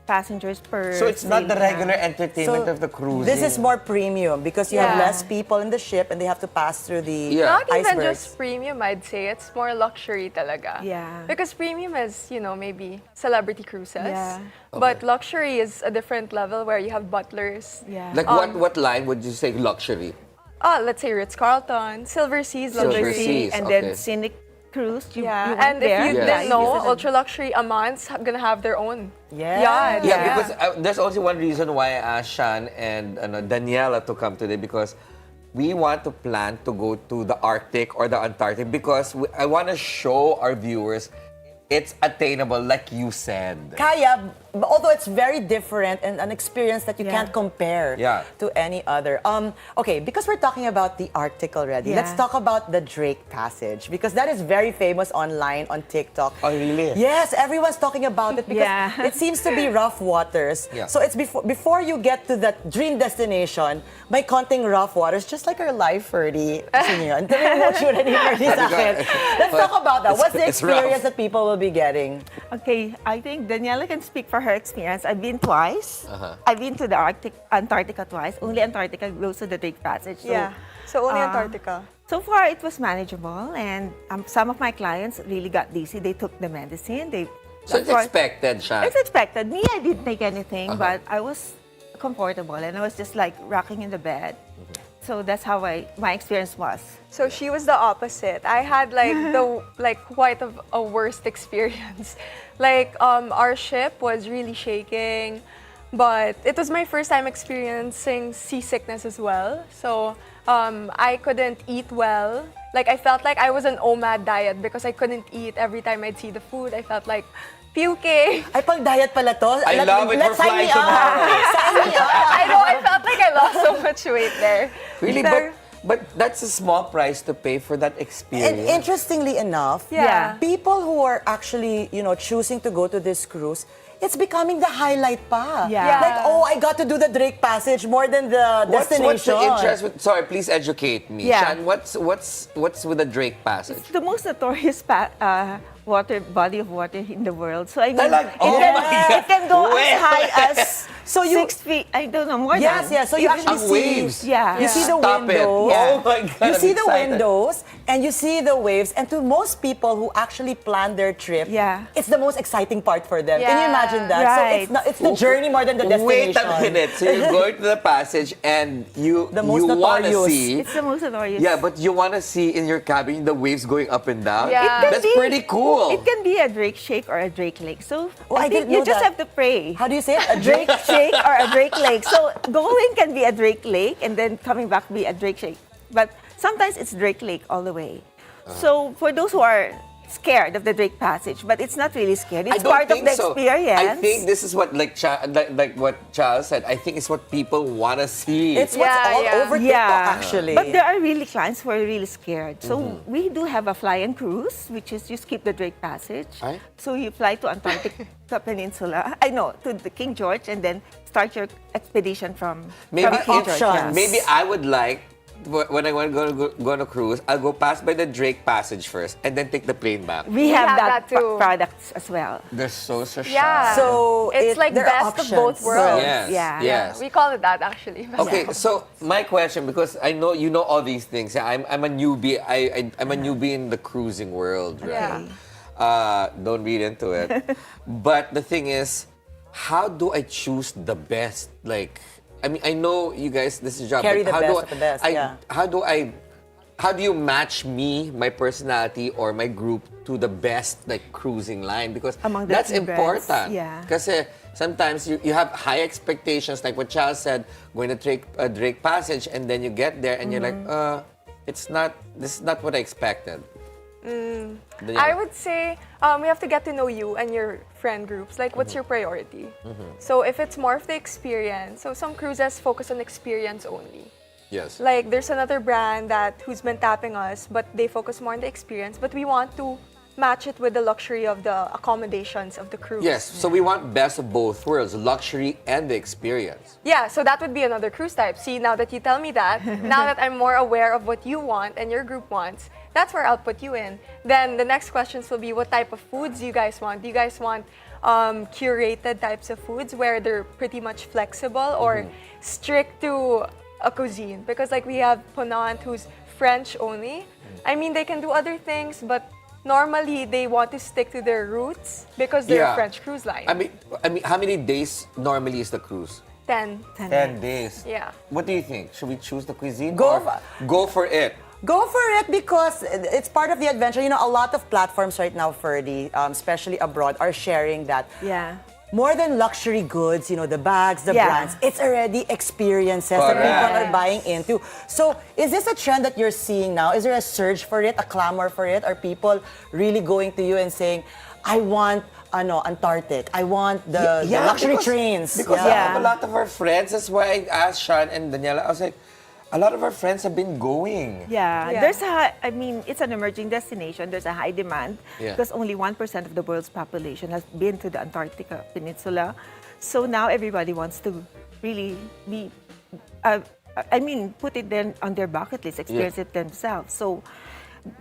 passengers per. So it's not the sailing, regular yeah. entertainment of the cruising. This is more premium because you have Yeah. less people in the ship and they have to pass through the Yeah. Not even icebergs. just premium, I'd say. It's more luxury talaga. Yeah. Because premium is, you know, maybe celebrity cruises. Yeah. But luxury is a different level where you have butlers. Yeah. Like what line would you say luxury? Let's say Ritz-Carlton, Silver Seas Silver luxury. Seas. and okay. then scenic cruise. You Yeah, went and if there. you Yes. didn't know, Yes. ultra luxury Amant's gonna have their own. Yeah. yacht. Yeah, because there's also one reason why I asked Shan and Daniela to come today because we want to plan to go to the Arctic or the Antarctic because I want to show our viewers it's attainable, like you said. Kaya, although it's very different and an experience that you Yeah. can't compare Yeah. to any other. Okay, because we're talking about the Arctic already, Yeah. let's talk about the Drake Passage because that is very famous online on TikTok. Oh, really? Yes, everyone's talking about it because Yeah. it seems to be rough waters. Yeah. So it's before you get to that dream destination, may konting rough waters, just like our life, Ferdi. Gusto niyo yun? Ferdi sa akin. Let's talk about that. What's the It's rough. experience that people will be getting? Okay, I think Daniela can speak for her experience. I've been twice. I've been to the Antarctica twice. Only Antarctica goes to the Drake Passage. So, Yeah. So only Antarctica. So far, it was manageable, and some of my clients really got dizzy. They took the medicine. So of it's course, expected, Shan. It's expected. Me, I didn't take anything, but I was comfortable, and I was just like rocking in the bed. So that's how my experience was. So she was the opposite. I had like quite a worst experience. Like our ship was really shaking, but it was my first time experiencing seasickness as well. So I couldn't eat well. Like I felt like I was on OMAD diet because I couldn't eat every time I'd see the food. I felt like puking. Ay, pang diet pala to. I love it. We're Let's sign flying me up. tomorrow. Sign me up. I know, I felt like I lost so much weight there. Really? But that's a small price to pay for that experience. And interestingly enough, Yeah. people who are actually, choosing to go to this cruise, it's becoming the highlight pa. Yeah. Like, oh, I got to do the Drake Passage more than the destination. What's the interest with, sorry, please educate me. Yeah. Shan, what's with the Drake Passage? It's the most notorious body of water in the world. So I mean, Talaga? it can go Where? as high as So you- 6 feet. I don't know, more Yes, than. yes. So you actually Ang see waves. Yeah. You see the Stop it. windows. Oh my God, You I'm see the excited. windows and you see the waves. And to most people who actually plan their trip, Yeah. it's the most exciting part for them. Can you Yeah. imagine that? Right. So it's the journey more than the Wait destination. a minute. So you're going to the passage and The most you want to notorious. see. It's the most notorious. Yeah, but you want to see in your cabin the waves going up and down. Yeah. It can That's be- pretty cool. It can be a Drake shake or a Drake lake. So Oh, I I think didn't you know just that. have to pray. How do you say it? A Drake shake or a Drake lake. So going can be a Drake lake and then coming back be a Drake shake. But sometimes it's Drake lake all the way. So for those who are scared of the Drake Passage, but it's not really scared. I It's don't part of think the so. experience. I think this is what like what Charles said. I think it's what people want to see. It's what's Yeah, all yeah. over TikTok, actually. But there are really clients who are really scared. So we do have a fly-in cruise, which is you skip the Drake Passage. Ay? So you fly to Antarctic Peninsula. To the King George, and then start your expedition from Maybe King George. options. Yeah. Maybe I would like when I want to go on a cruise, I'll go pass by the Drake Passage first and then take the plane back. We have that too. products as well. They're so Yeah. So it's like there are best options. of both worlds. Yes, Yeah. yes. We call it that actually. Okay, so my question, because I know you know all these things. I'm a newbie. I'm a newbie in the cruising world, right? Don't read into it. But the thing is, how do I choose the best? Like, I mean, I know you guys. This is your job. Carry but the how best do of the best, yeah. How do you match me, my personality, or my group to the best like cruising line? Because Among the that's team brands, important. yeah. Because sometimes you have high expectations, like what Chal said, going to Drake Passage, and then you get there and you're like, this is not what I expected. I would say we have to get to know you and your friend groups. Like, what's your priority? So if it's more of the experience, so some cruises focus on experience only. Yes. Like, there's another brand who's been tapping us, but they focus more on the experience. But we want to match it with the luxury of the accommodations of the cruise. Yes, so we want best of both worlds, luxury and the experience. Yeah, so that would be another cruise type. See, now that you tell me that, now that I'm more aware of what you want and your group wants, that's where I'll put you in. Then the next questions will be, what type of foods do you guys want? Do you guys want curated types of foods where they're pretty much flexible, or strict to a cuisine? Because like we have Ponant, who's French only. I mean, they can do other things, but normally they want to stick to their roots because they're a French cruise line. I mean, how many days normally is the cruise? 10. 10 days. Yeah. What do you think? Should we choose the cuisine? Go or go for it? Go for it, because it's part of the adventure. You know, a lot of platforms right now, Ferdi, especially abroad, are sharing that. Yeah. More than luxury goods, you know, the bags, the brands, it's already experiences that people are buying into. So is this a trend that you're seeing now? Is there a surge for it, a clamor for it? Are people really going to you and saying, I want Antarctic, I want the luxury trains? Because I have a lot of our friends, that's why I asked Shan and Daniela, I was like, a lot of our friends have been going. Yeah, it's an emerging destination. There's a high demand because only 1% of the world's population has been to the Antarctica Peninsula. So now everybody wants to really put it then on their bucket list, experience it themselves. So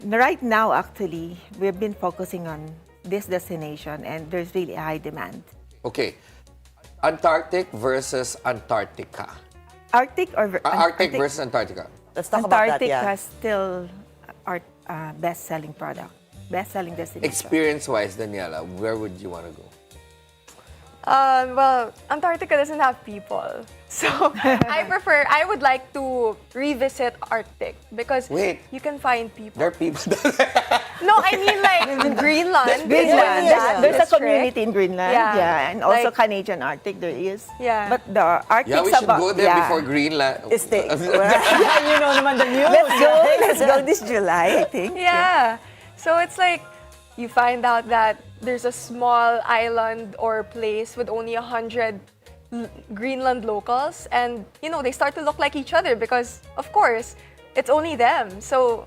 right now, actually, we've been focusing on this destination, and there's really a high demand. Okay, Antarctic versus Antarctica. Arctic versus Antarctica. Let's talk about that, Antarctic has still our best-selling product, best-selling destination. Experience-wise, Daniela, where would you want to go? Well, Antarctica doesn't have people. So I would like to revisit Arctic because you can find people. There are people. No, I mean like Greenland. There's a community in Greenland. Yeah, and also like, Canadian Arctic there is. Yeah. But the Arctic. Yeah, we should go there before Greenland. You know naman the news. Let's go this July, I think. Yeah. So it's like you find out that there's a small island or place with only 100 Greenland locals, and they start to look like each other because, of course, it's only them. So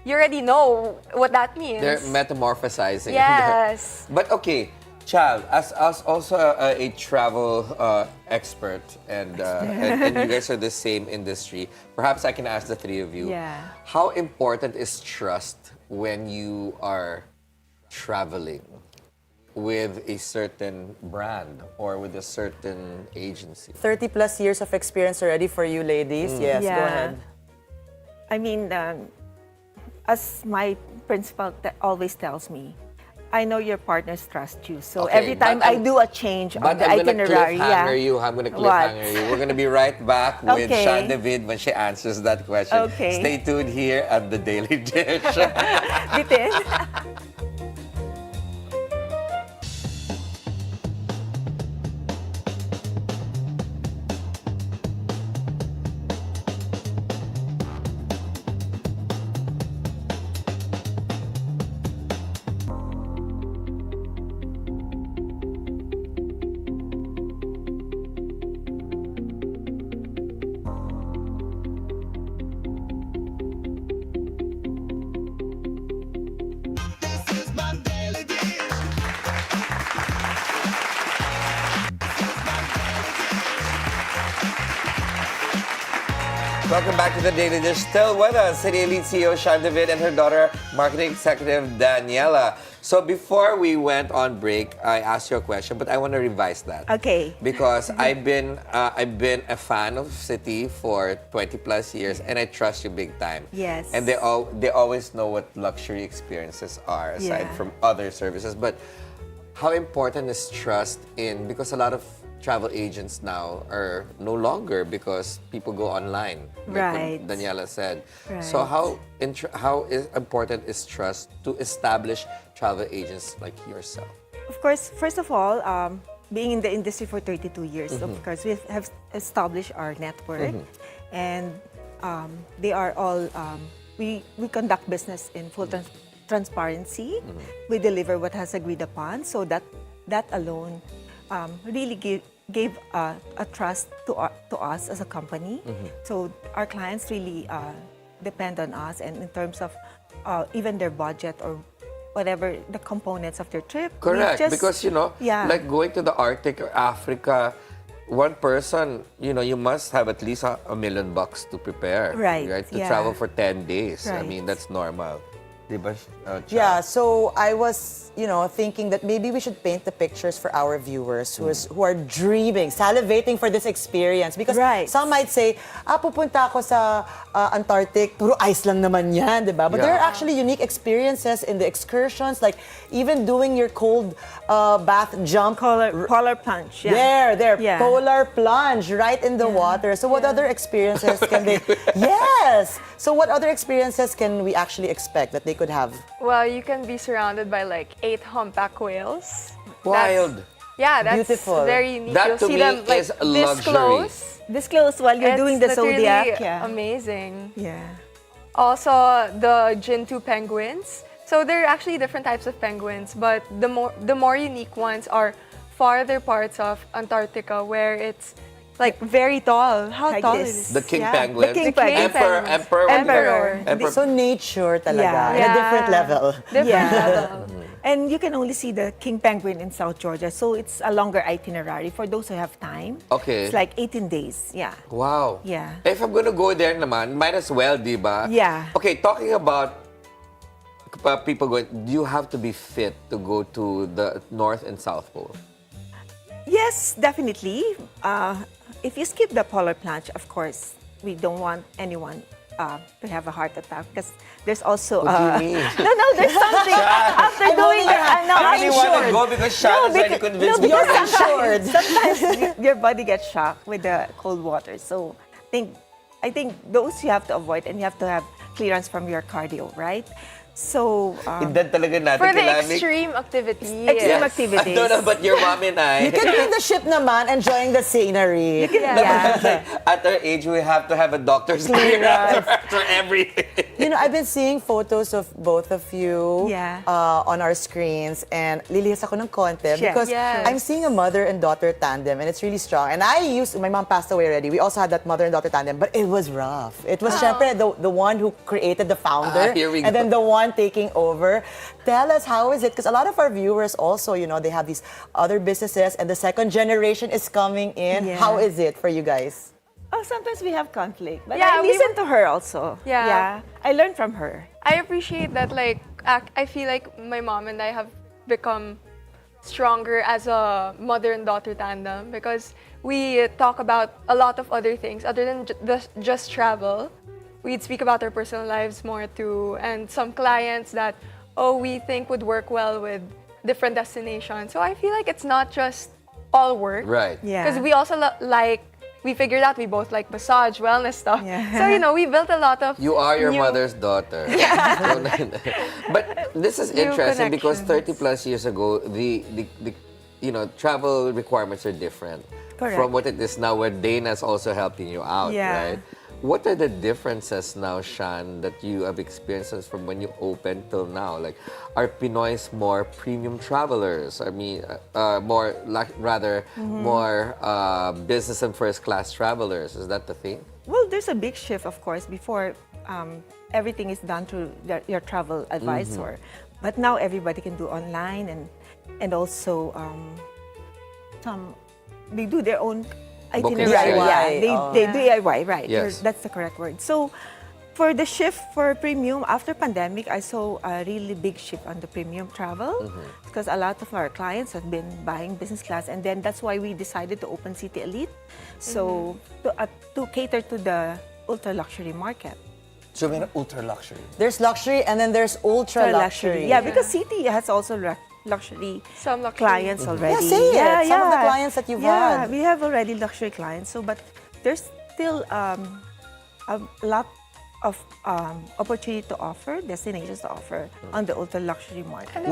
you already know what that means. They're metamorphosizing. Yes. But okay, Chal, as also a travel expert, and you guys are the same industry, perhaps I can ask the three of you. Yeah. How important is trust when you are traveling with a certain brand or with a certain agency? 30 plus years of experience already for you ladies. Yes, go ahead. I mean, as my principal always tells me, I know your partners trust you. So every time I do a change on the itinerary, I'm going to cliffhanger you. We're going to be right back with Shan David when she answers that question. Okay. Stay tuned here at The Daily Dish. Bitin. Welcome back to the Daily Dish. Still with us, City Elite CEO Shan David and her daughter, Marketing Executive Daniela. So before we went on break, I asked you a question, but I want to revise that. Okay. Because I've been a fan of Citti for 20 plus years, and I trust you big time. Yes. And they always know what luxury experiences are aside from other services. But how important is trust in, because a lot of travel agents now are no longer because people go online, like Right. what Daniela said. Right. So how important is trust to establish travel agents like yourself? Of course, first of all, being in the industry for 32 years, of course, we have established our network, and they are all, we conduct business in full transparency. We deliver what has agreed upon, so that alone really gave a trust to us as a company. So our clients really depend on us, and in terms of even their budget or whatever the components of their trip. Correct, because like going to the Arctic or Africa, one person, you must have at least $1 million to prepare. Right, To yeah. travel for 10 days. I Right. mean, that's normal. Diba, Chal? Yeah, so I was, thinking that maybe we should paint the pictures for our viewers who are dreaming, salivating for this experience. Because Right. some might say, pupunta ako sa Antarctic, puro ice lang naman yan, di ba? But there are actually unique experiences in the excursions, like even doing your cold bath jump. Polar plunge. Yeah. There, Yeah. polar plunge right in the water. So what other experiences can they... Yes! So what other experiences can we actually expect that they could have? Well, you can be surrounded by like 8 humpback whales. Wild. That's Beautiful. very unique. That You'll to see me them like is this luxury. close. Disclose while you're doing the It's literally zodiac. Yeah. amazing. Yeah. Also, the Jintu penguins. So there are actually different types of penguins, but the more unique ones are farther parts of Antarctica where it's like very tall. How Like tall this. is it? The king Yeah. penguin. The king penguin. Emperor. Emperor. So nature talaga, Yeah. in a different level. Different Yeah. level. And you can only see the king penguin in South Georgia, so it's a longer itinerary for those who have time. Okay. It's like 18 days. Yeah. Wow. Yeah. If I'm gonna go there naman, might as well, di ba? Yeah. Okay, talking about people going, do you have to be fit to go to the North and South Pole? Yes, definitely. If you skip the polar plunge, of course, we don't want anyone to have a heart attack because there's also. What do you mean? No, there's something after doing it. I really want to go because Shan is already convinced me. You're insured. Sometimes your body gets shocked with the cold water. So I think those you have to avoid, and you have to have clearance from your cardio, right? So Hindi talaga natin For the kailangan- extreme activity. extreme I activities. don't know about your mom and I. You can be in the ship naman, enjoying the scenery. Yeah. At our age, we have to have a doctor's clearance for everything. I've been seeing photos of both of you Yeah. on our screens, and lilihis ako ng konti Yes. because Yes. I'm seeing a mother and daughter tandem, and it's really strong. And my mom passed away already. We also had that mother and daughter tandem, but it was rough. It was syempre the one who created the founder, Here we and go. then the one taking over. Tell us, how is it? Because a lot of our viewers also, they have these other businesses, and the second generation is coming in. Yeah. How is it for you guys? Oh, sometimes we have conflict, but Yeah, I we listen to her also. Yeah. I learn from her. I appreciate that, like, I feel like my mom and I have become stronger as a mother and daughter tandem because we talk about a lot of other things other than just travel. We'd speak about our personal lives more too, and some clients that, we think would work well with different destinations. So I feel like it's not just all work. Right. Yeah. Because we also we figured out we both like massage, wellness stuff. Yeah. So, we built a lot of You are your new- mother's daughter. But this is New interesting because 30 connections. plus years ago, the travel requirements are different Correct. from what it is now, where Dana's also helping you out, Yeah. right? What are the differences now, Shan, that you have experienced from when you opened till now? Like, are Pinoys more premium travelers? I mean, more business and first class travelers? Is that the thing? Well, there's a big shift, of course. Before, everything is done through your travel advisor. But now everybody can do online, and also they do their own Booking itinerary. service. Yeah, they DIY, right? Yes. That's the correct word. So, for the shift for premium, after pandemic, I saw a really big shift on the premium travel because a lot of our clients have been buying business class, and then that's why we decided to open Citti Elite, so to cater to the ultra luxury market. So may ultra luxury. There's luxury and then there's ultra luxury. Yeah, because Citti has also luxury Some luxury. clients already. Yeah, say it. Some of the clients that you've had. we have already luxury clients. So, but there's still a lot of opportunity to offer, destinations to offer on the ultra luxury market. And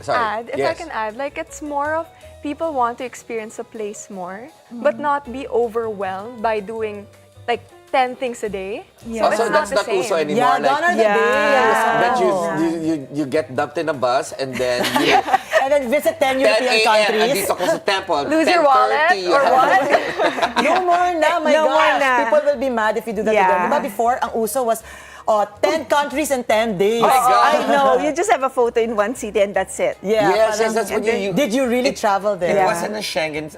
Sorry. I can add, like it's more of people want to experience a place more, but not be overwhelmed by doing like 10 things a day. Yeah. So it's Also, not that's the not same. also anymore. Yeah, like, gone are the days. that you get dumped in a bus and then you And then visit 10 10 European a.m. countries. andito ko sa temple. Lose your wallet 10:30, or what? No more na, my No more gosh. na. People will be mad if you do that to them. Diba before, ang uso was 10 countries in 10 days. My God. I know. You just have a photo in one city and that's it. Yeah, Yes, parang- that's what you... Did you really travel there? It wasn't a Schengen,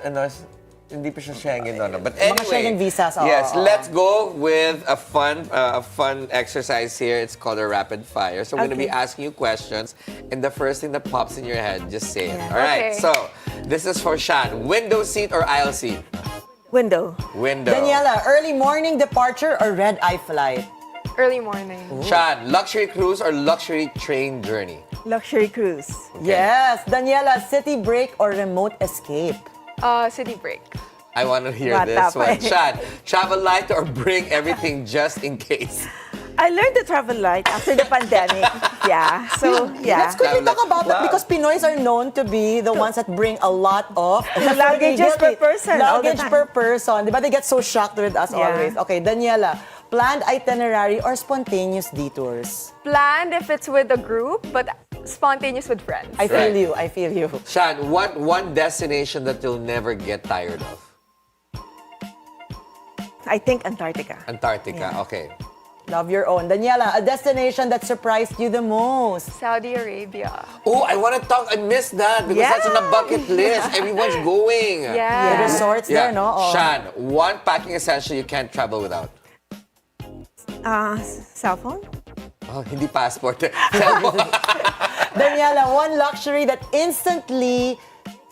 hindi pa siya Schengen, no. But Mga anyway, Schengen visas, yes, let's go with a fun exercise here. It's called a rapid fire. So we're going to be asking you questions, and the first thing that pops in your head, just say it. All right. Okay. So this is for Shan. Window seat or aisle seat? Window. Window. Daniela, early morning departure or red-eye flight? Early morning. Shan, luxury cruise or luxury train journey? Luxury cruise. Yes. Daniela, city break or remote escape? City break. I want to hear Bata this pa one. eh. Shan, travel light or bring everything just in case? I learned to travel light after the pandemic. Yeah. So, yeah. Let's quickly talk about that because Pinoys are known to be the ones that bring a lot of Luggages per person all the Luggage time. per person. Diba? They get so shocked with us Yeah. always. Okay, Daniela, planned itinerary or spontaneous detours? Planned if it's with a group, but spontaneous with friends. I feel Right. you. I feel you. Shan, one destination that you'll never get tired of? I think Antarctica. Antarctica, okay. Love your own. Daniela, a destination that surprised you the most? Saudi Arabia. Oh, I want to talk. I missed that because that's on the bucket list. Everyone's going. The Yeah. resorts there, no? Oh. Shan, one packing essential you can't travel without. Cell phone? Oh, hindi passport. Cellphone. Daniela, one luxury that instantly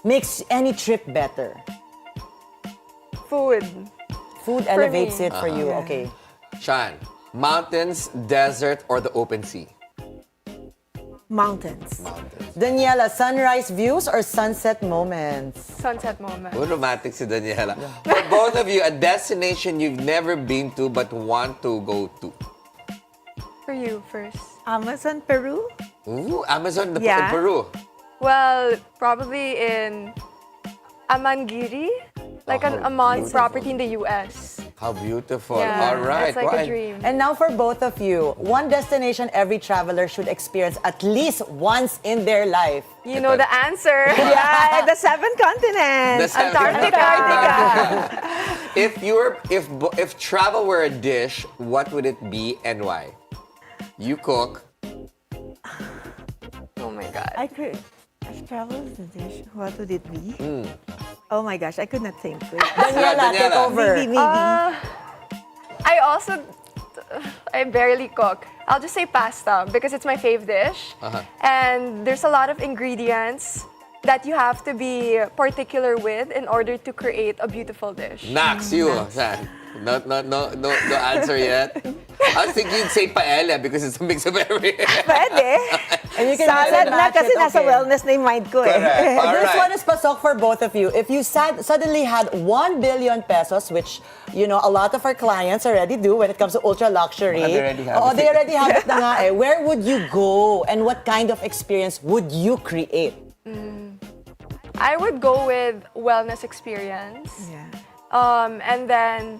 makes any trip better. Food. Food elevates me. it for you. Okay. Shan, mountains, desert, or the open sea? Mountains. Daniela, sunrise views or sunset moments? Sunset moment. Oh, romantic si Daniela. For both of you, a destination you've never been to but want to go to. For you first. Amazon, Peru? Ooh, Amazon, in Yeah. Peru. Well, probably in Amangiri, like an Amman property in the U.S. How beautiful. Yeah, All right. it's like Why? a dream. And now for both of you, one destination every traveler should experience at least once in their life. You know the answer. Yeah, the 7 continents. The 7 Antarctica. If travel were a dish, what would it be and why? You cook. Oh my God. I could. I've traveled the dish. What would it be? Oh my gosh, I could not think. Daniela, take Daniela. over. Maybe. I barely cook. I'll just say pasta because it's my fave dish. And there's a lot of ingredients that you have to be particular with in order to create a beautiful dish. Nax, you. Shan. No answer yet. I was thinking you'd say paella because it's a mix of everything. Pwede. And you can Salad na match kasi it, nasa okay. wellness na yung mind ko eh. Correct. All This right. one is pasok for both of you. If you suddenly had 1 billion pesos, which, you know, a lot of our clients already do when it comes to ultra luxury. They already have Oh, it. they already have it na nga eh. Where would you go and what kind of experience would you create? I would go with wellness experience. Yeah. And then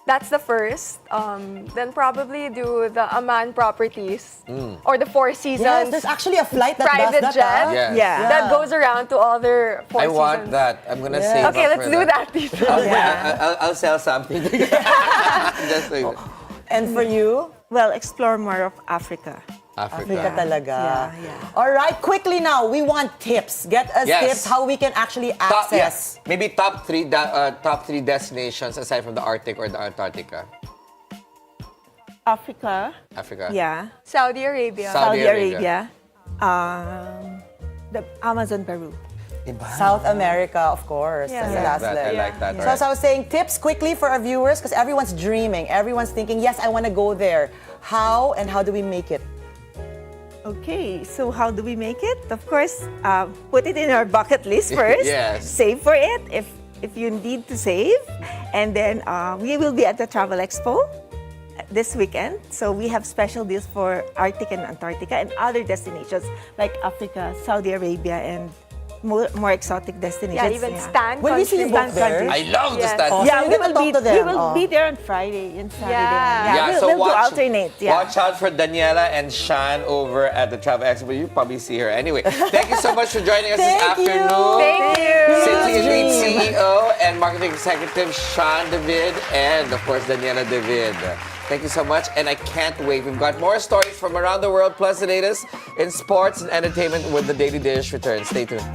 that's the first. Then probably do the Amman properties or the Four Seasons. Yes, there's actually a flight that private does jet that. Yes. Yeah. that goes around to all their Four I Seasons. want that. I'm gonna save Okay, up let's for do that, people. I'll sell something. Just like that. And for you? Well, explore more of Africa. Africa talaga. Yeah. All right, quickly now, we want tips. Get us Yes. tips how we can actually Top, access. maybe top three destinations aside from the Arctic or the Antarctica. Africa. Africa. Yeah. Saudi Arabia. Saudi Arabia. The Amazon, Peru. South America, of course. Yeah. That's the Yeah. last I leg. like that. So as I was saying, tips quickly for our viewers because everyone's dreaming. Everyone's thinking, yes, I want to go there. How and how do we make it? Okay, so how do we make it? Of course, put it in our bucket list first. Yes. Save for it if you need to save. And then we will be at the Travel Expo this weekend. So we have special deals for Arctic and Antarctica and other destinations like Africa, Saudi Arabia, and more exotic destinations. Yeah, even Stan Will we see you countries. both there? I love the Yes. stand. Oh, Yeah, so we you're gonna will talk to them. we will Oh. be there on Friday and Saturday. Yeah. So we'll do watch, alternate. Yeah. watch out for Daniela and Shan over at the Travel Expo. You probably see her anyway. Thank you so much for joining us this Thank you. afternoon. Thank you. Citti Elite Dream. CEO and Marketing Executive Shan David and of course Daniela David. Thank you so much and I can't wait. We've got more stories from around the world plus the latest in sports and entertainment when the Daily Dish returns. Stay tuned.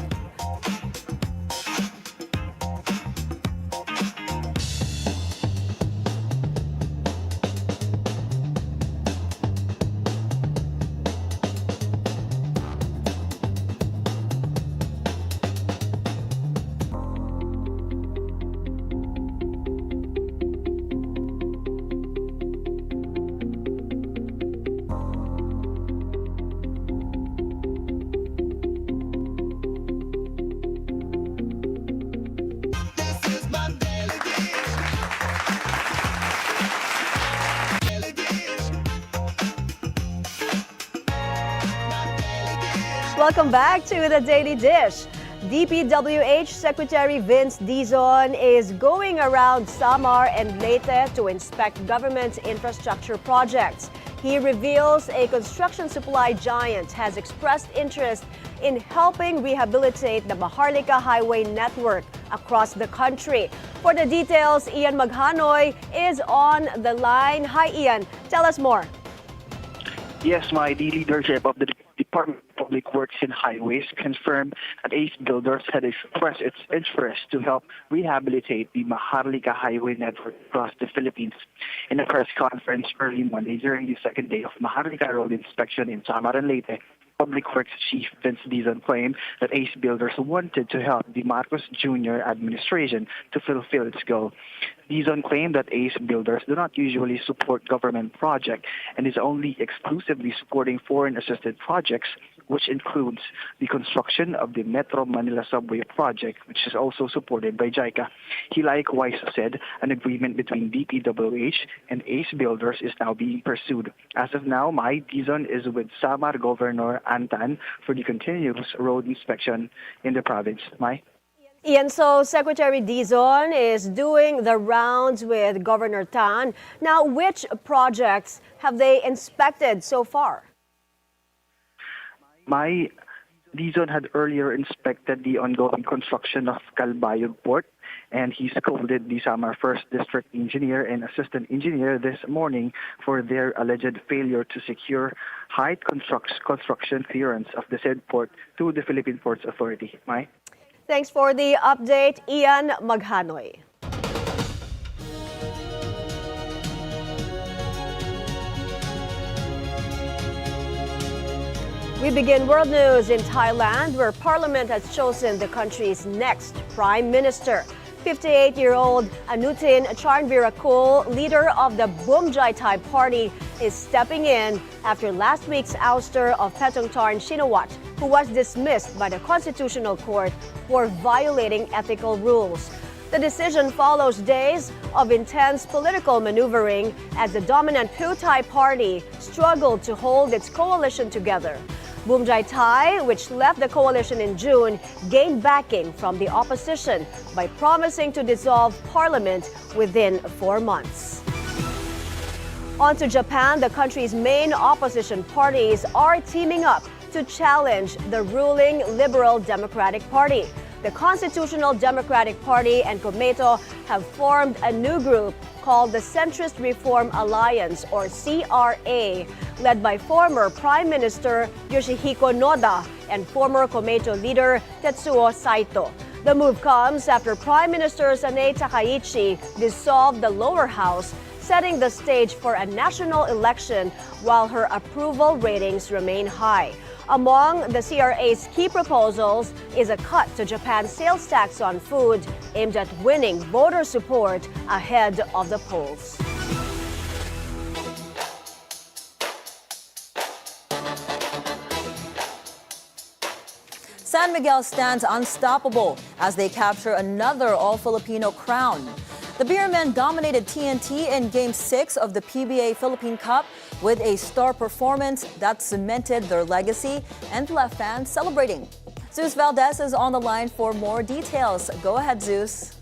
Welcome back to the Daily Dish. DPWH Secretary Vince Dizon is going around Samar and Leyte to inspect government infrastructure projects. He reveals a construction supply giant has expressed interest in helping rehabilitate the Maharlika Highway network across the country. For the details, Ian Maghanoy is on the line. Hi, Ian. Tell us more. Yes, the leadership of the Department of Public Works and Highways confirmed that ACE Builders had expressed its interest to help rehabilitate the Maharlika Highway network across the Philippines. In a press conference early Monday during the second day of Maharlika Road inspection in Samar and Leyte, Public Works Chief Vince Dizon claimed that ACE Builders wanted to help the Marcos Jr. administration to fulfill its goal. Dizon claimed that ACE Builders do not usually support government projects and is only exclusively supporting foreign-assisted projects, which includes the construction of the Metro Manila Subway project, which is also supported by JICA. He likewise said an agreement between DPWH and ACE Builders is now being pursued. As of now, Dizon is with Samar Governor Antan for the continuous road inspection in the province. Ian, so Secretary Dizon is doing the rounds with Governor Tan. Now, which projects have they inspected so far? Dizon had earlier inspected the ongoing construction of Calbayog Port, and he scolded the Samar 1st District Engineer and Assistant Engineer this morning for their alleged failure to secure height construction clearance of the said port to the Philippine Ports Authority. Thanks for the update, Ian Maghanoy. We begin world news in Thailand, where Parliament has chosen the country's next Prime Minister. 58-year-old Anutin Charnvirakul, leader of the Bumjai Thai Party, is stepping in after last week's ouster of Petongtarn Shinawat, who was dismissed by the Constitutional Court for violating ethical rules. The decision follows days of intense political maneuvering as the dominant Pheu Thai Party struggled to hold its coalition together. Bumjai Thai, which left the coalition in June, gained backing from the opposition by promising to dissolve parliament within 4 months. On to Japan, the country's main opposition parties are teaming up to challenge the ruling Liberal Democratic Party. The Constitutional Democratic Party and Komeito have formed a new group called the Centrist Reform Alliance, or CRA, led by former Prime Minister Yoshihiko Noda and former Komeito leader Tetsuo Saito. The move comes after Prime Minister Sanei Takaichi dissolved the lower house, setting the stage for a national election while her approval ratings remain high. Among the CRA's key proposals is a cut to Japan's sales tax on food aimed at winning voter support ahead of the polls. San Miguel stands unstoppable as they capture another all-Filipino crown. The Beermen dominated TNT in Game 6 of the PBA Philippine Cup with a star performance that cemented their legacy and left fans celebrating. Zeus Valdez is on the line for more details. Go ahead, Zeus.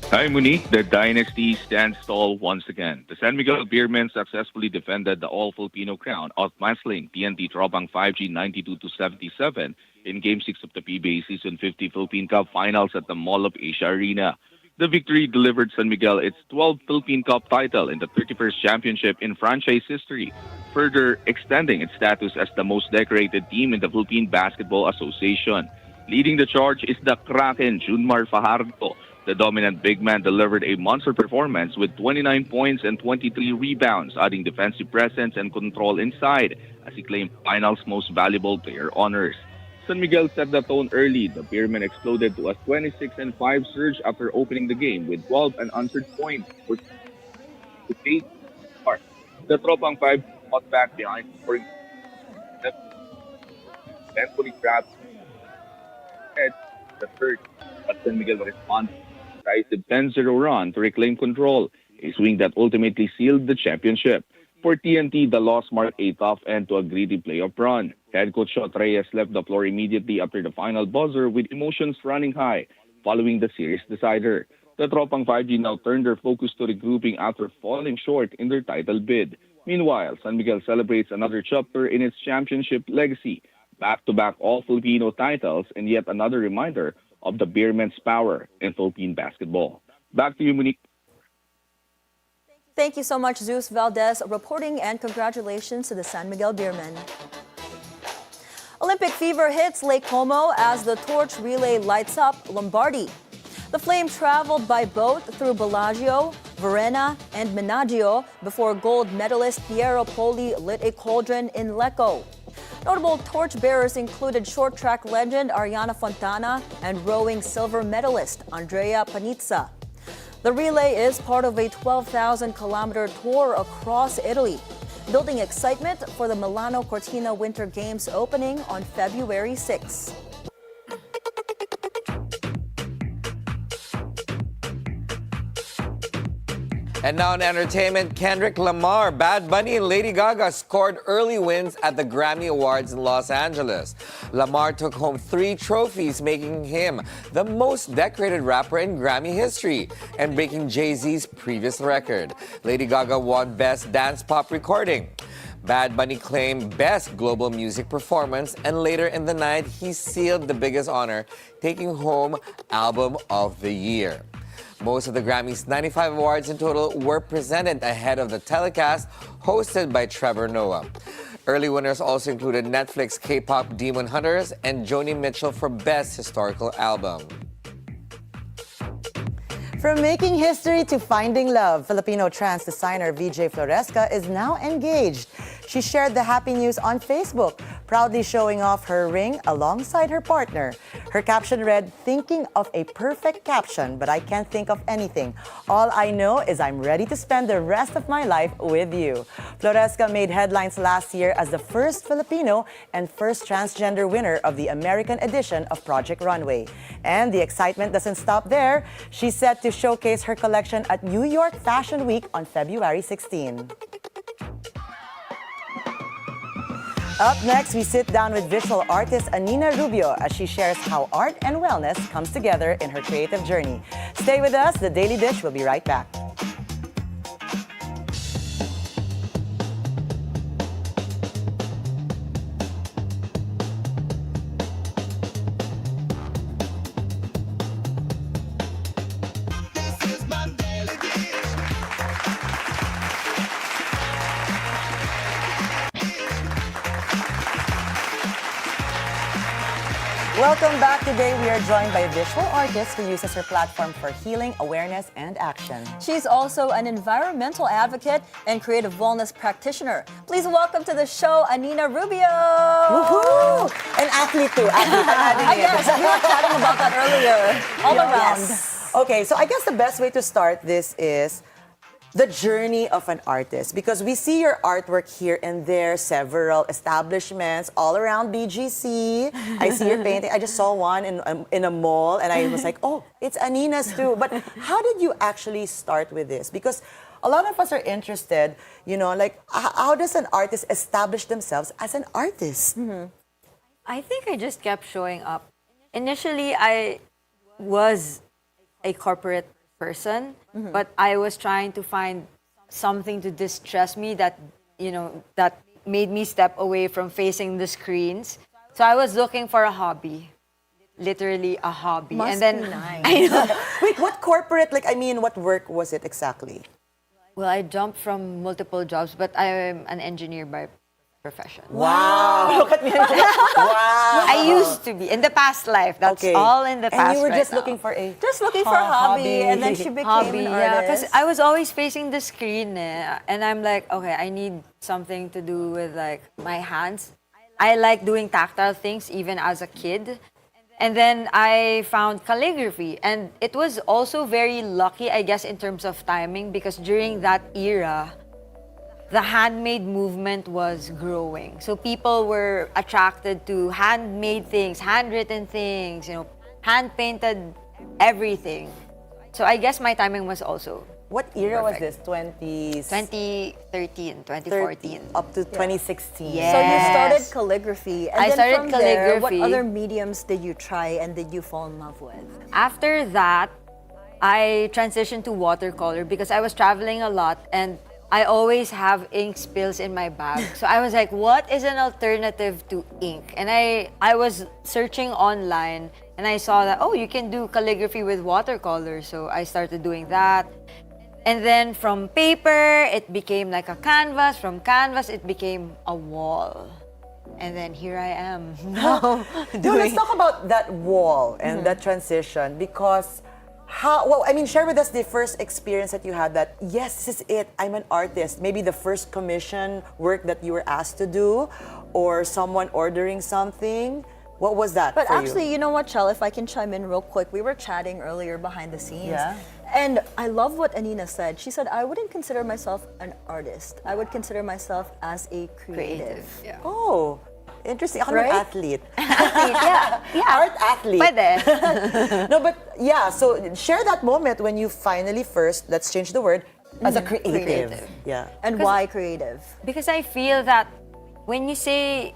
Hi, Monique. The dynasty stands tall once again. The San Miguel Beermen successfully defended the all-Filipino crown, outmuscling TNT Tropang 5G 92-77 in Game 6 of the PBA Season 50 Philippine Cup Finals at the Mall of Asia Arena. The victory delivered San Miguel its 12th Philippine Cup title in the 31st championship in franchise history, further extending its status as the most decorated team in the Philippine Basketball Association. Leading the charge is the Kraken, Junmar Fajardo. The dominant big man delivered a monster performance with 29 points and 23 rebounds, adding defensive presence and control inside as he claimed Finals Most Valuable Player honors. San Miguel set the tone early. The Beermen exploded to a 26-5 surge after opening the game with 12 unanswered points for the eight start. The Tropang 5 fought back behind scoring. Thankfully grabbed the third, but San Miguel responded with a decisive 10-0 run to reclaim control, a swing that ultimately sealed the championship. For TNT, the loss marked a tough end to a greedy playoff run. Head coach Shot Reyes left the floor immediately after the final buzzer with emotions running high following the series decider. The Tropang 5G now turned their focus to regrouping after falling short in their title bid. Meanwhile, San Miguel celebrates another chapter in its championship legacy, back-to-back all-Filipino titles, and yet another reminder of the Beermen's power in Philippine basketball. Back to you, Monique. Thank you so much, Zeus Valdez, reporting, and congratulations to the San Miguel Beermen. Olympic fever hits Lake Como as the torch relay lights up Lombardy. The flame traveled by boat through Bellagio, Verena, and Menaggio before gold medalist Piero Poli lit a cauldron in Lecco. Notable torchbearers included short track legend Ariana Fontana and rowing silver medalist Andrea Panizza. The relay is part of a 12,000-kilometer tour across Italy, building excitement for the Milano Cortina Winter Games opening on February 6. And now in entertainment, Kendrick Lamar, Bad Bunny, and Lady Gaga scored early wins at the Grammy Awards in Los Angeles. Lamar took home 3 trophies, making him the most decorated rapper in Grammy history and breaking Jay-Z's previous record. Lady Gaga won Best Dance Pop Recording. Bad Bunny claimed Best Global Music Performance, and later in the night, he sealed the biggest honor, taking home Album of the Year. Most of the Grammys' 95 awards in total were presented ahead of the telecast, hosted by Trevor Noah. Early winners also included Netflix K-pop Demon Hunters and Joni Mitchell for Best Historical Album. From making history to finding love, Filipino trans designer VJ Floresca is now engaged. She shared the happy news on Facebook, proudly showing off her ring alongside her partner. Her caption read, "Thinking of a perfect caption, but I can't think of anything. All I know is I'm ready to spend the rest of my life with you." Floresca made headlines last year as the first Filipino and first transgender winner of the American edition of Project Runway. And the excitement doesn't stop there. She's set to showcase her collection at New York Fashion Week on February 16. Up next, we sit down with visual artist Anina Rubio as she shares how art and wellness comes together in her creative journey. Stay with us. The Daily Dish will be right back. Welcome back. Today we are joined by a visual artist who uses her platform for healing, awareness, and action. She's also an environmental advocate and creative wellness practitioner. Please welcome to the show, Anina Rubio. Woohoo! An athlete too. Yes, we were talking about that earlier. All around. Yes. Okay, so I guess the best way to start this is the journey of an artist, because we see your artwork here and there, several establishments all around BGC. I see your painting. I just saw one in a mall, and I was like, oh, it's Anina's too. But how did you actually start with this? Because a lot of us are interested, you know, like how does an artist establish themselves as an artist? I think I just kept showing up. Initially, I was a corporate person, but I was trying to find something to distress me that, you know, that made me step away from facing the screens. So I was looking for a hobby, literally a hobby. Must and then be nice. I know. Wait, what corporate, like, I mean, what work was it exactly? Well, I jumped from multiple jobs, but I'm an engineer by profession. Wow! Look at me. Wow! I used to be in the past life. That's all in the past. And you were right just now. looking for a a hobby, and then she became hobby, an yeah, artist. because I was always facing the screen, and I'm like, okay, I need something to do with like my hands. I like doing tactile things even as a kid. And then I found calligraphy, and it was also very lucky, I guess, in terms of timing, because during that era, the handmade movement was growing. So people were attracted to handmade things, handwritten things, you know, hand-painted everything. So I guess my timing was also What era was perfect. this? 2013, 2014. Up to 2016. Yes. So you started calligraphy, and I then started from there, what calligraphy. other mediums did you try and did you fall in love with? After that, I transitioned to watercolor because I was traveling a lot and I always have ink spills in my bag. So I was like, what is an alternative to ink? And I was searching online and I saw that, oh, you can do calligraphy with watercolor. So I started doing that. And then from paper, it became like a canvas. From canvas, it became a wall. And then here I am now. No, let's talk about that wall and that transition, because share with us the first experience that you had that, yes, this is it, I'm an artist. Maybe the first commission work that you were asked to do, or someone ordering something. What was that But for actually, you? you know what, Chal, if I can chime in real quick, we were chatting earlier behind the scenes. Yeah. And I love what Anina said. She said, I wouldn't consider myself an artist. I would consider myself as a creative. Yeah. Oh, interesting. Ako Right? an athlete. yeah. Art athlete. Pwede. No, but yeah, so share that moment when you finally first, let's change the word, as a creative. Creative. Yeah. And why creative? Because I feel that when you say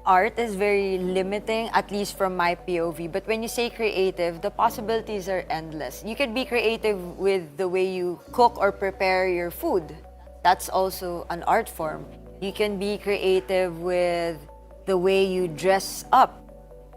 art is very limiting, at least from my POV, but when you say creative, the possibilities are endless. You could be creative with the way you cook or prepare your food. That's also an art form. You can be creative with the way you dress up.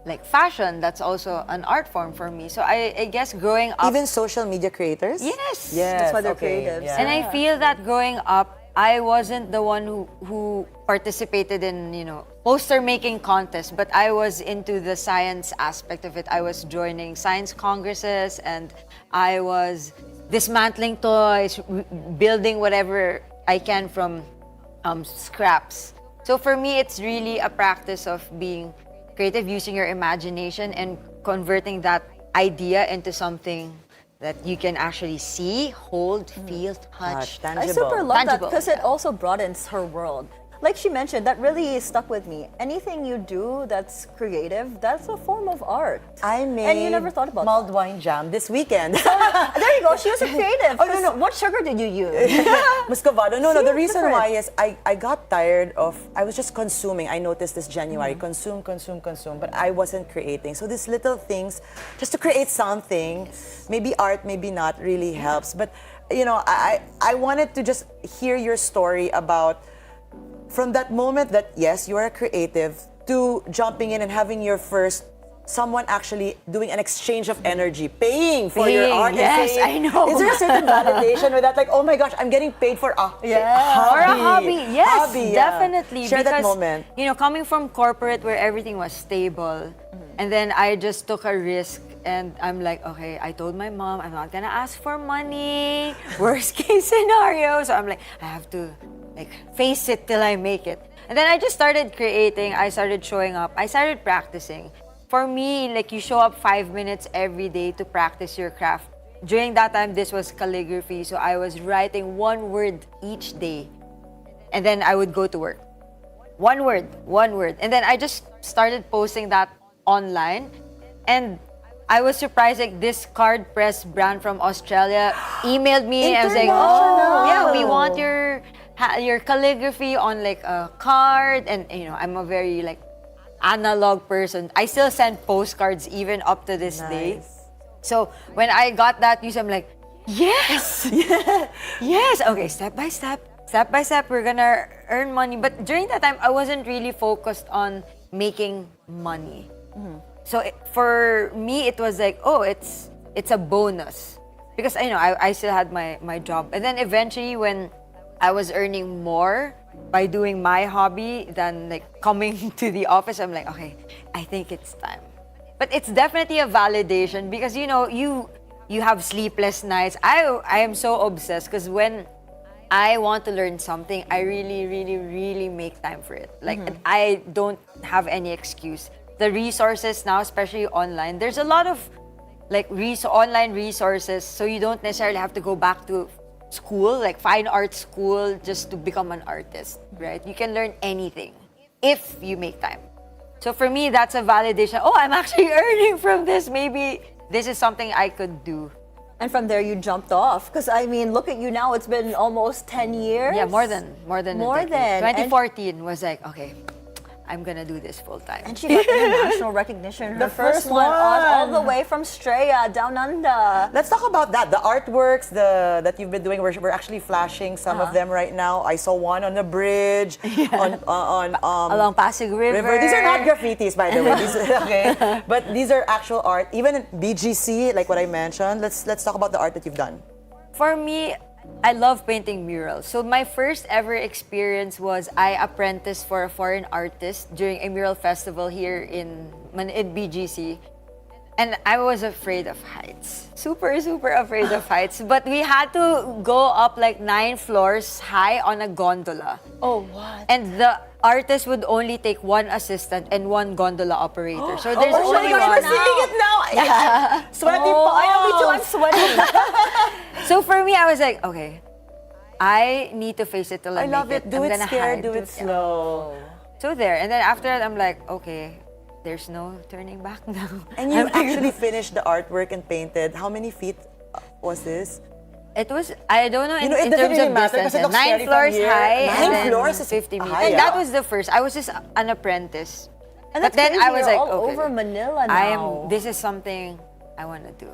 Like fashion, that's also an art form for me. So I guess growing up... Even social media creators? Yes. Yes, That's why they're okay, creatives. yeah. And I feel that growing up, I wasn't the one who participated in, you know, poster making contests, but I was into the science aspect of it. I was joining science congresses and I was dismantling toys, building whatever I can from scraps. So for me, it's really a practice of being creative, using your imagination and converting that idea into something that you can actually see, hold, feel, touch. I super love that Tangible. because it also broadens her world. Like she mentioned, that really stuck with me. Anything you do that's creative, that's a form of art. I made And you never thought about mulled wine jam this weekend. There you go. She was a creative. Oh, no. What sugar did you use? Muscovado. No, See, the it's reason different. why is I got tired of, I was just consuming. I noticed this January, consume, but I wasn't creating. So these little things, just to create something, maybe art, maybe not, really helps. But, you know, I wanted to just hear your story about from that moment that, yes, you are a creative, to jumping in and having your first someone actually doing an exchange of energy, paying for your art. Yes, and saying, I know. Is there a certain validation with that? Like, oh my gosh, I'm getting paid for a hobby. For a hobby, yes, Hobby, definitely. Share because, that moment. You know, coming from corporate where everything was stable, and then I just took a risk, and I'm like, okay, I told my mom I'm not gonna ask for money. Worst case scenario. So I'm like, I have to like face it till I make it. And then I just started creating. I started showing up. I started practicing. For me, like you show up 5 minutes every day to practice your craft. During that time, this was calligraphy, so I was writing one word each day. And then I would go to work. One word. And then I just started posting that online. And I was surprised, like this card press brand from Australia emailed me. I was like, oh, yeah, we want your calligraphy on like a card. And, you know, I'm a very like analog person. I still send postcards even up to this day. So when I got that news, I'm like, yes! Yes! Okay, step by step, we're gonna earn money. But during that time, I wasn't really focused on making money. So for me, it was like, oh, it's a bonus. Because, you know, I still had my job. And then eventually when I was earning more by doing my hobby than like coming to the office, I'm like, okay, I think it's time. But it's definitely a validation because, you know, you have sleepless nights. I am so obsessed because when I want to learn something, I really make time for it. Like, I don't have any excuse. The resources now, especially online, there's a lot of like online resources, so you don't necessarily have to go back to school, like fine art school, just to become an artist, right? You can learn anything if you make time. So for me, that's a validation. Oh, I'm actually earning from this. Maybe this is something I could do. And from there, you jumped off. Because, I mean, look at you now. It's been almost 10 years. Yeah, more than. 2014 was like, okay, I'm gonna do this full time. And she got international recognition. Her first one all the way from Straya, down under. Let's talk about that. The artworks that you've been doing. We're actually flashing some of them right now. I saw one on the bridge, along Pasig River. These are not graffitis, by the way. Okay, but these are actual art. Even in BGC, like what I mentioned. Let's talk about the art that you've done. For me, I love painting murals. So my first ever experience was I apprenticed for a foreign artist during a mural festival here in BGC. And I was afraid of heights. Super afraid of heights. But we had to go up like 9 floors high on a gondola. Oh, what? And the artist would only take one assistant and one gondola operator. So there's only one. We're seeing it now. Yeah. Sweaty me too, I'm sweating. So for me, I was like, okay, I need to face it till I love make it. Do it scared, do it slow. So there. And then after that, I'm like, okay, there's no turning back now. And you actually finished the artwork and painted. How many feet was this? It was, I don't know, in it terms really of matter distance. because it looks 9 scary floors from here. high. 9 and then floors is 50 meters. high, And yeah. that was the first. I was just an apprentice. And But that's then crazy. I was You're like, all okay, over Manila now. this is something I want to do.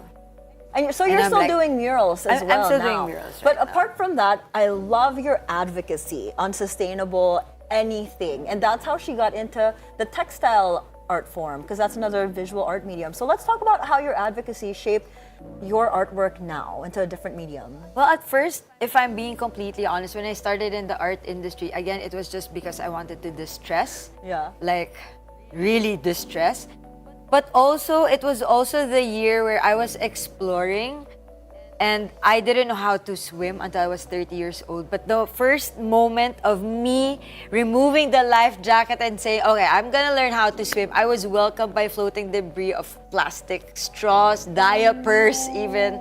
And so And you're I'm still like, doing murals as I'm well still now. doing murals But right apart from that, I love your advocacy on sustainable anything. And that's how she got into the textile art form, because that's another visual art medium. So let's talk about how your advocacy shaped your artwork now into a different medium. Well, at first, if I'm being completely honest, when I started in the art industry, again, it was just because I wanted to distress. Yeah. Like, really distress. But also, it was also the year where I was exploring and I didn't know how to swim until I was 30 years old. But the first moment of me removing the life jacket and saying, okay, I'm gonna learn how to swim, I was welcomed by floating debris of plastic straws, diapers even.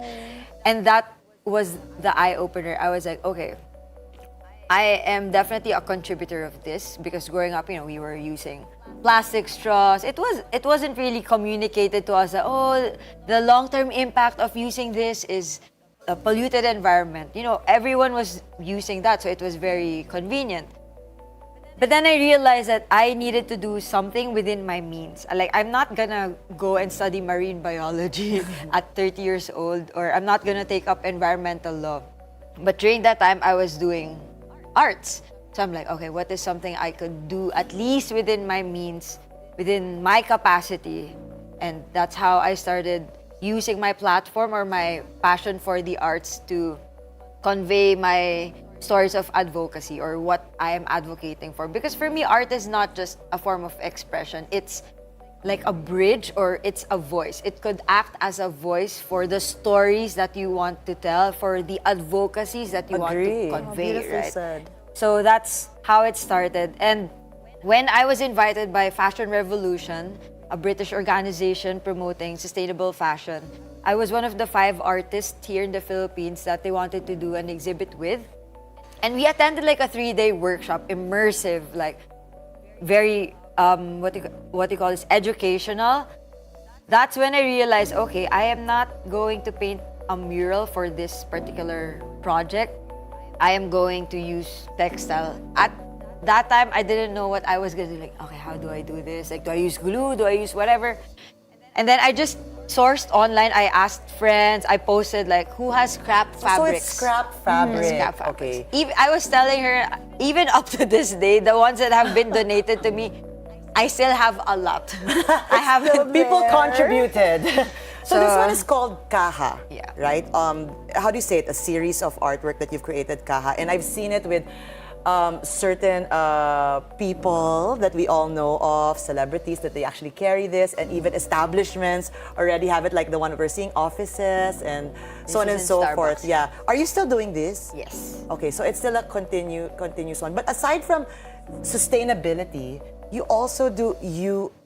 And that was the eye-opener. I was like, okay, I am definitely a contributor of this because growing up, we were using plastic straws. It wasn't really communicated to us that, oh, the long-term impact of using this is a polluted environment. Everyone was using that, so it was very convenient. But then I realized that I needed to do something within my means. Like, I'm not gonna go and study marine biology at 30 years old, or I'm not gonna take up environmental law. But during that time, I was doing arts. So I'm like, okay, what is something I could do at least within my means, within my capacity, And that's how I started using my platform or my passion for the arts to convey my stories of advocacy or what I am advocating for. Because for me, art is not just a form of expression. It's like a bridge or it's a voice. It could act as a voice for the stories that you want to tell, for the advocacies that you want to convey, Beautifully right? said. So that's how it started. And when I was invited by Fashion Revolution, a British organization promoting sustainable fashion, I was one of the 5 artists here in the Philippines that they wanted to do an exhibit with. And we attended like a 3-day workshop, immersive, like very, what you call this, educational. That's when I realized, okay, I am not going to paint a mural for this particular project. I am going to use textile. At that time, I didn't know what I was going to do. Like, okay, how do I do this? Like, do I use glue? Do I use whatever? And then I just sourced online. I asked friends. I posted like, who has scrap fabrics? So it's scrap fabric. Scrap fabrics. Okay. Even, I was telling her, even up to this day, the ones that have been donated to me, I still have a lot. I have People contributed. So this So- one is called Kaha, Yeah. right? How do you say it? A series of artwork that you've created, Kaha. And I've seen it with certain people that we all know of, celebrities that they actually carry this, and even establishments already have it, like the one we're seeing, offices and so on is and in so Starbucks. forth. Yeah. Are you still doing this? Yes. Okay, so it's still a continuous one. But aside from sustainability, you also do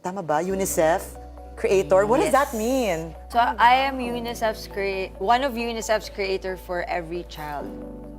tama ba, UNICEF creator. What does that mean? So I am one of UNICEF's creator for every child.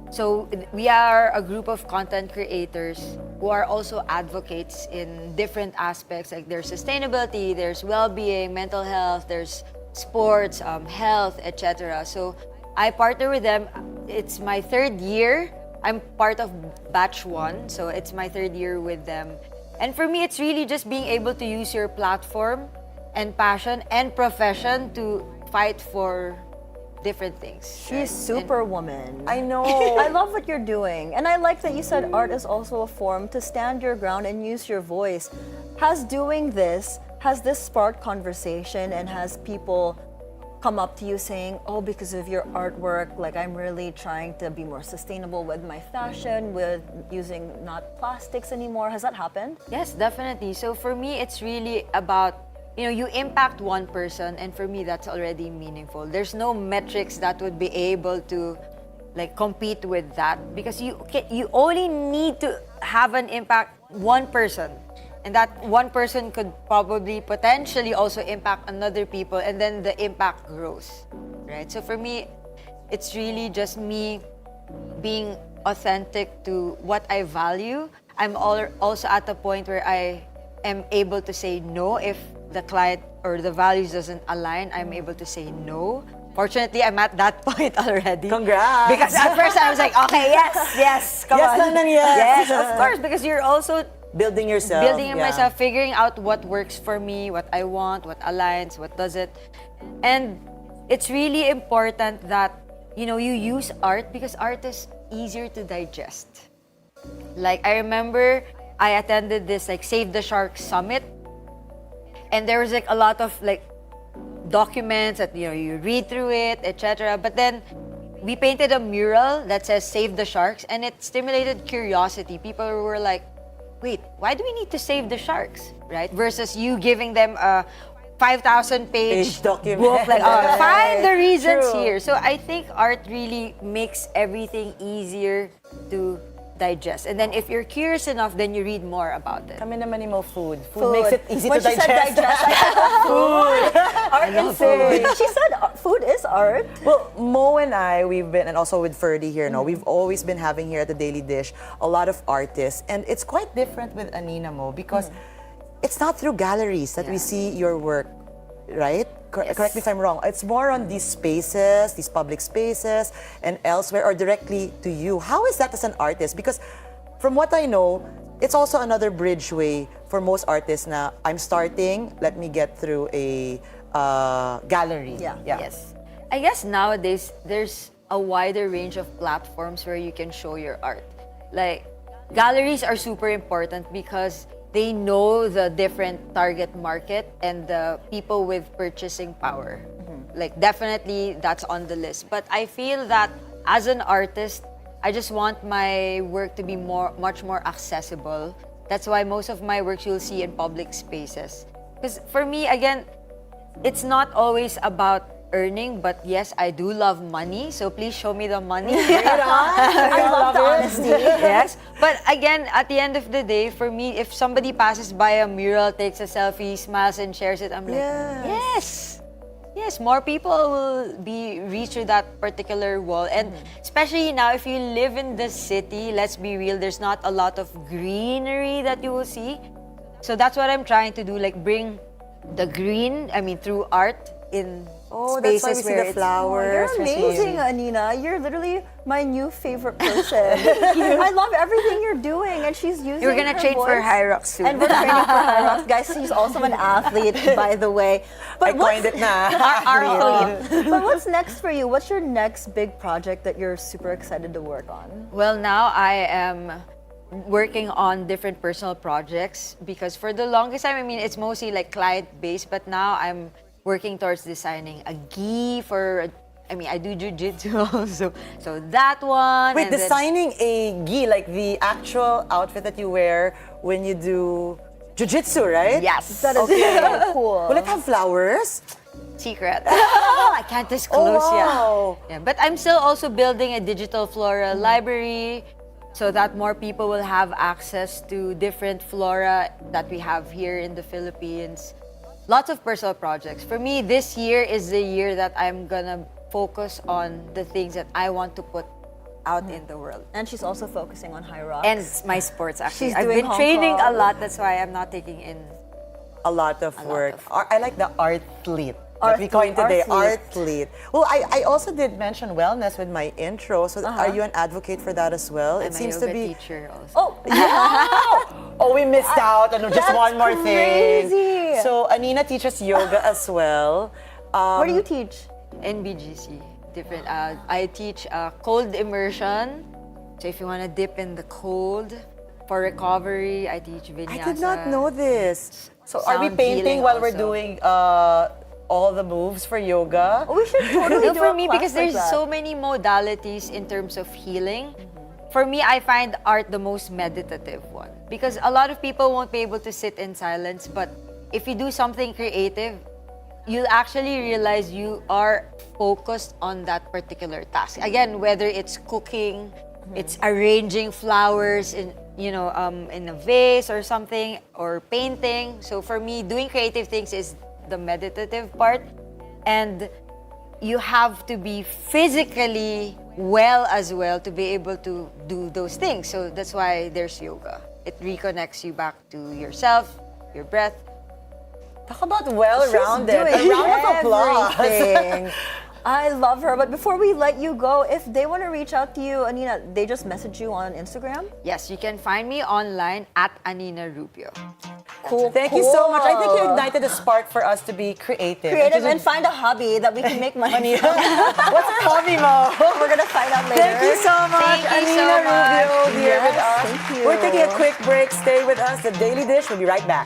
So we are a group of content creators who are also advocates in different aspects. Like there's sustainability, there's well-being, mental health, there's sports, health, etc. So I partner with them. It's my 3rd year. I'm part of batch 1, so it's my 3rd year with them. And for me, it's really just being able to use your platform and passion and profession to fight for different things. She's superwoman. I know. I love what you're doing. And I like that you said art is also a form to stand your ground and use your voice. Has this sparked conversation, and has people come up to you saying, oh, because of your artwork, like I'm really trying to be more sustainable with my fashion, with using not plastics anymore? Has that happened? Yes, definitely. So for me, it's really about, you impact one person, and for me, that's already meaningful. There's no metrics that would be able to like compete with that, because you only need to have an impact one person, and that one person could probably potentially also impact another people, and then the impact grows, right? So for me, it's really just me being authentic to what I value. I'm also at a point where I am able to say no if the client or the values doesn't align. I'm able to say no. Fortunately, I'm at that point already. Congrats! Because at first I was like, okay, yes, come Yes, on. lang, yes. Yes, of course, because you're also Building yourself. building in yeah. myself, figuring out what works for me, what I want, what aligns, what doesn't. And it's really important that, you use art, because art is easier to digest. Like, I remember I attended this like Save the Sharks Summit, and there was like a lot of like documents that you read through it, etc. But then we painted a mural that says Save the Sharks, and it stimulated curiosity. People were like, wait, why do we need to save the sharks, right? Versus you giving them a 5,000-page document. book, like, find the reasons True. here. So I think art really makes everything easier to digest. And then if you're curious enough, then you read more about it. Kami naman mo food. Food makes it easy When to she digest. said digest, I thought food. Art and food. She said food is art. Well, Mo and I, we've been, and also with Ferdi here, we've always been having here at the Daily Dish a lot of artists. And it's quite different with Anina, Mo, because it's not through galleries that we see your work, right? Correct me if I'm wrong. It's more on these spaces, these public spaces, and elsewhere, or directly to you. How is that as an artist? Because from what I know, it's also another bridgeway for most artists na I'm starting, let me get through a gallery. Yeah. Yes. I guess nowadays, there's a wider range of platforms where you can show your art. Like, galleries are super important because they know the different target market and the people with purchasing power. Like, definitely that's on the list. But I feel that as an artist, I just want my work to be much more accessible. That's why most of my works you'll see in public spaces. Because for me, again, it's not always about earning, but yes, I do love money. So please show me the money. I love the honesty. Yes. But again, at the end of the day, for me, if somebody passes by a mural, takes a selfie, smiles and shares it, I'm like, yes. Yes, more people will be reach to that particular wall. And especially now, if you live in the city, let's be real, there's not a lot of greenery that you will see. So that's what I'm trying to do, like bring the green, through art in that's why we spaces see where the it's flowers. You're amazing, Anina. You're literally my new favorite person. I love everything you're doing, and she's using We're gonna her train for voice. High Rocks soon. And we're training for High Rocks. Guys, she's also an athlete, by the way. I coined it na. But what's next for you? What's your next big project that you're super excited to work on? Well, now I am working on different personal projects because for the longest time, it's mostly like client-based, but now I'm working towards designing a gi for, I do jiu-jitsu also. So that one. Wait, and then- designing a gi, like the actual outfit that you wear when you do jiu-jitsu, right? Yes. That is so cool. Will it have flowers? Secret. I can't disclose wow. Yeah, but I'm still also building a digital flora library so that more people will have access to different flora that we have here in the Philippines. Lots of personal projects. For me, this year is the year that I'm gonna focus on the things that I want to put out in the world. And she's also focusing on High Rocks. And my sports, actually. She's I've doing been Hong training Kong. a lot. That's why I'm not taking in A lot of work. I like the arthlete. Art We coined today, athlete. arthlete. Well, I also did mention wellness with my intro. So are you an advocate for that as well? I'm It a seems yoga to be. teacher also. Oh, yeah. Oh, we missed out. And just That's one more crazy. thing. So Anina teaches yoga as well. Where do you teach? NBGC. Different. I teach cold immersion. So if you want to dip in the cold, for recovery, I teach vinyasa. I did not know this. So are we Sound painting healing while we're also. doing all the moves for yoga? Oh, we should totally No, do for a me, class because like there's that. so many modalities in terms of healing. For me, I find art the most meditative one. Because a lot of people won't be able to sit in silence, but if you do something creative, you'll actually realize you are focused on that particular task. Again, whether it's cooking, it's arranging flowers in a vase or something, or painting. So for me, doing creative things is the meditative part, and you have to be physically well as well to be able to do those things. So that's why there's yoga. It reconnects you back to yourself, your breath. Talk about well-rounded. A She's doing round of applause. everything. I love her. But before we let you go, if they want to reach out to you, Anina, they just message you on Instagram? Yes, you can find me online at Anina Rubio. Cool. Thank you so much. I think you ignited a spark for us to be creative. Creative and find a hobby that we can make money from. What's our hobby, Mo? We're going to find out later. Thank you so much, Thank you Anina so much. Rubio, here with Yes, us. thank you. We're taking a quick break. Stay with us. The Daily Dish will be right back.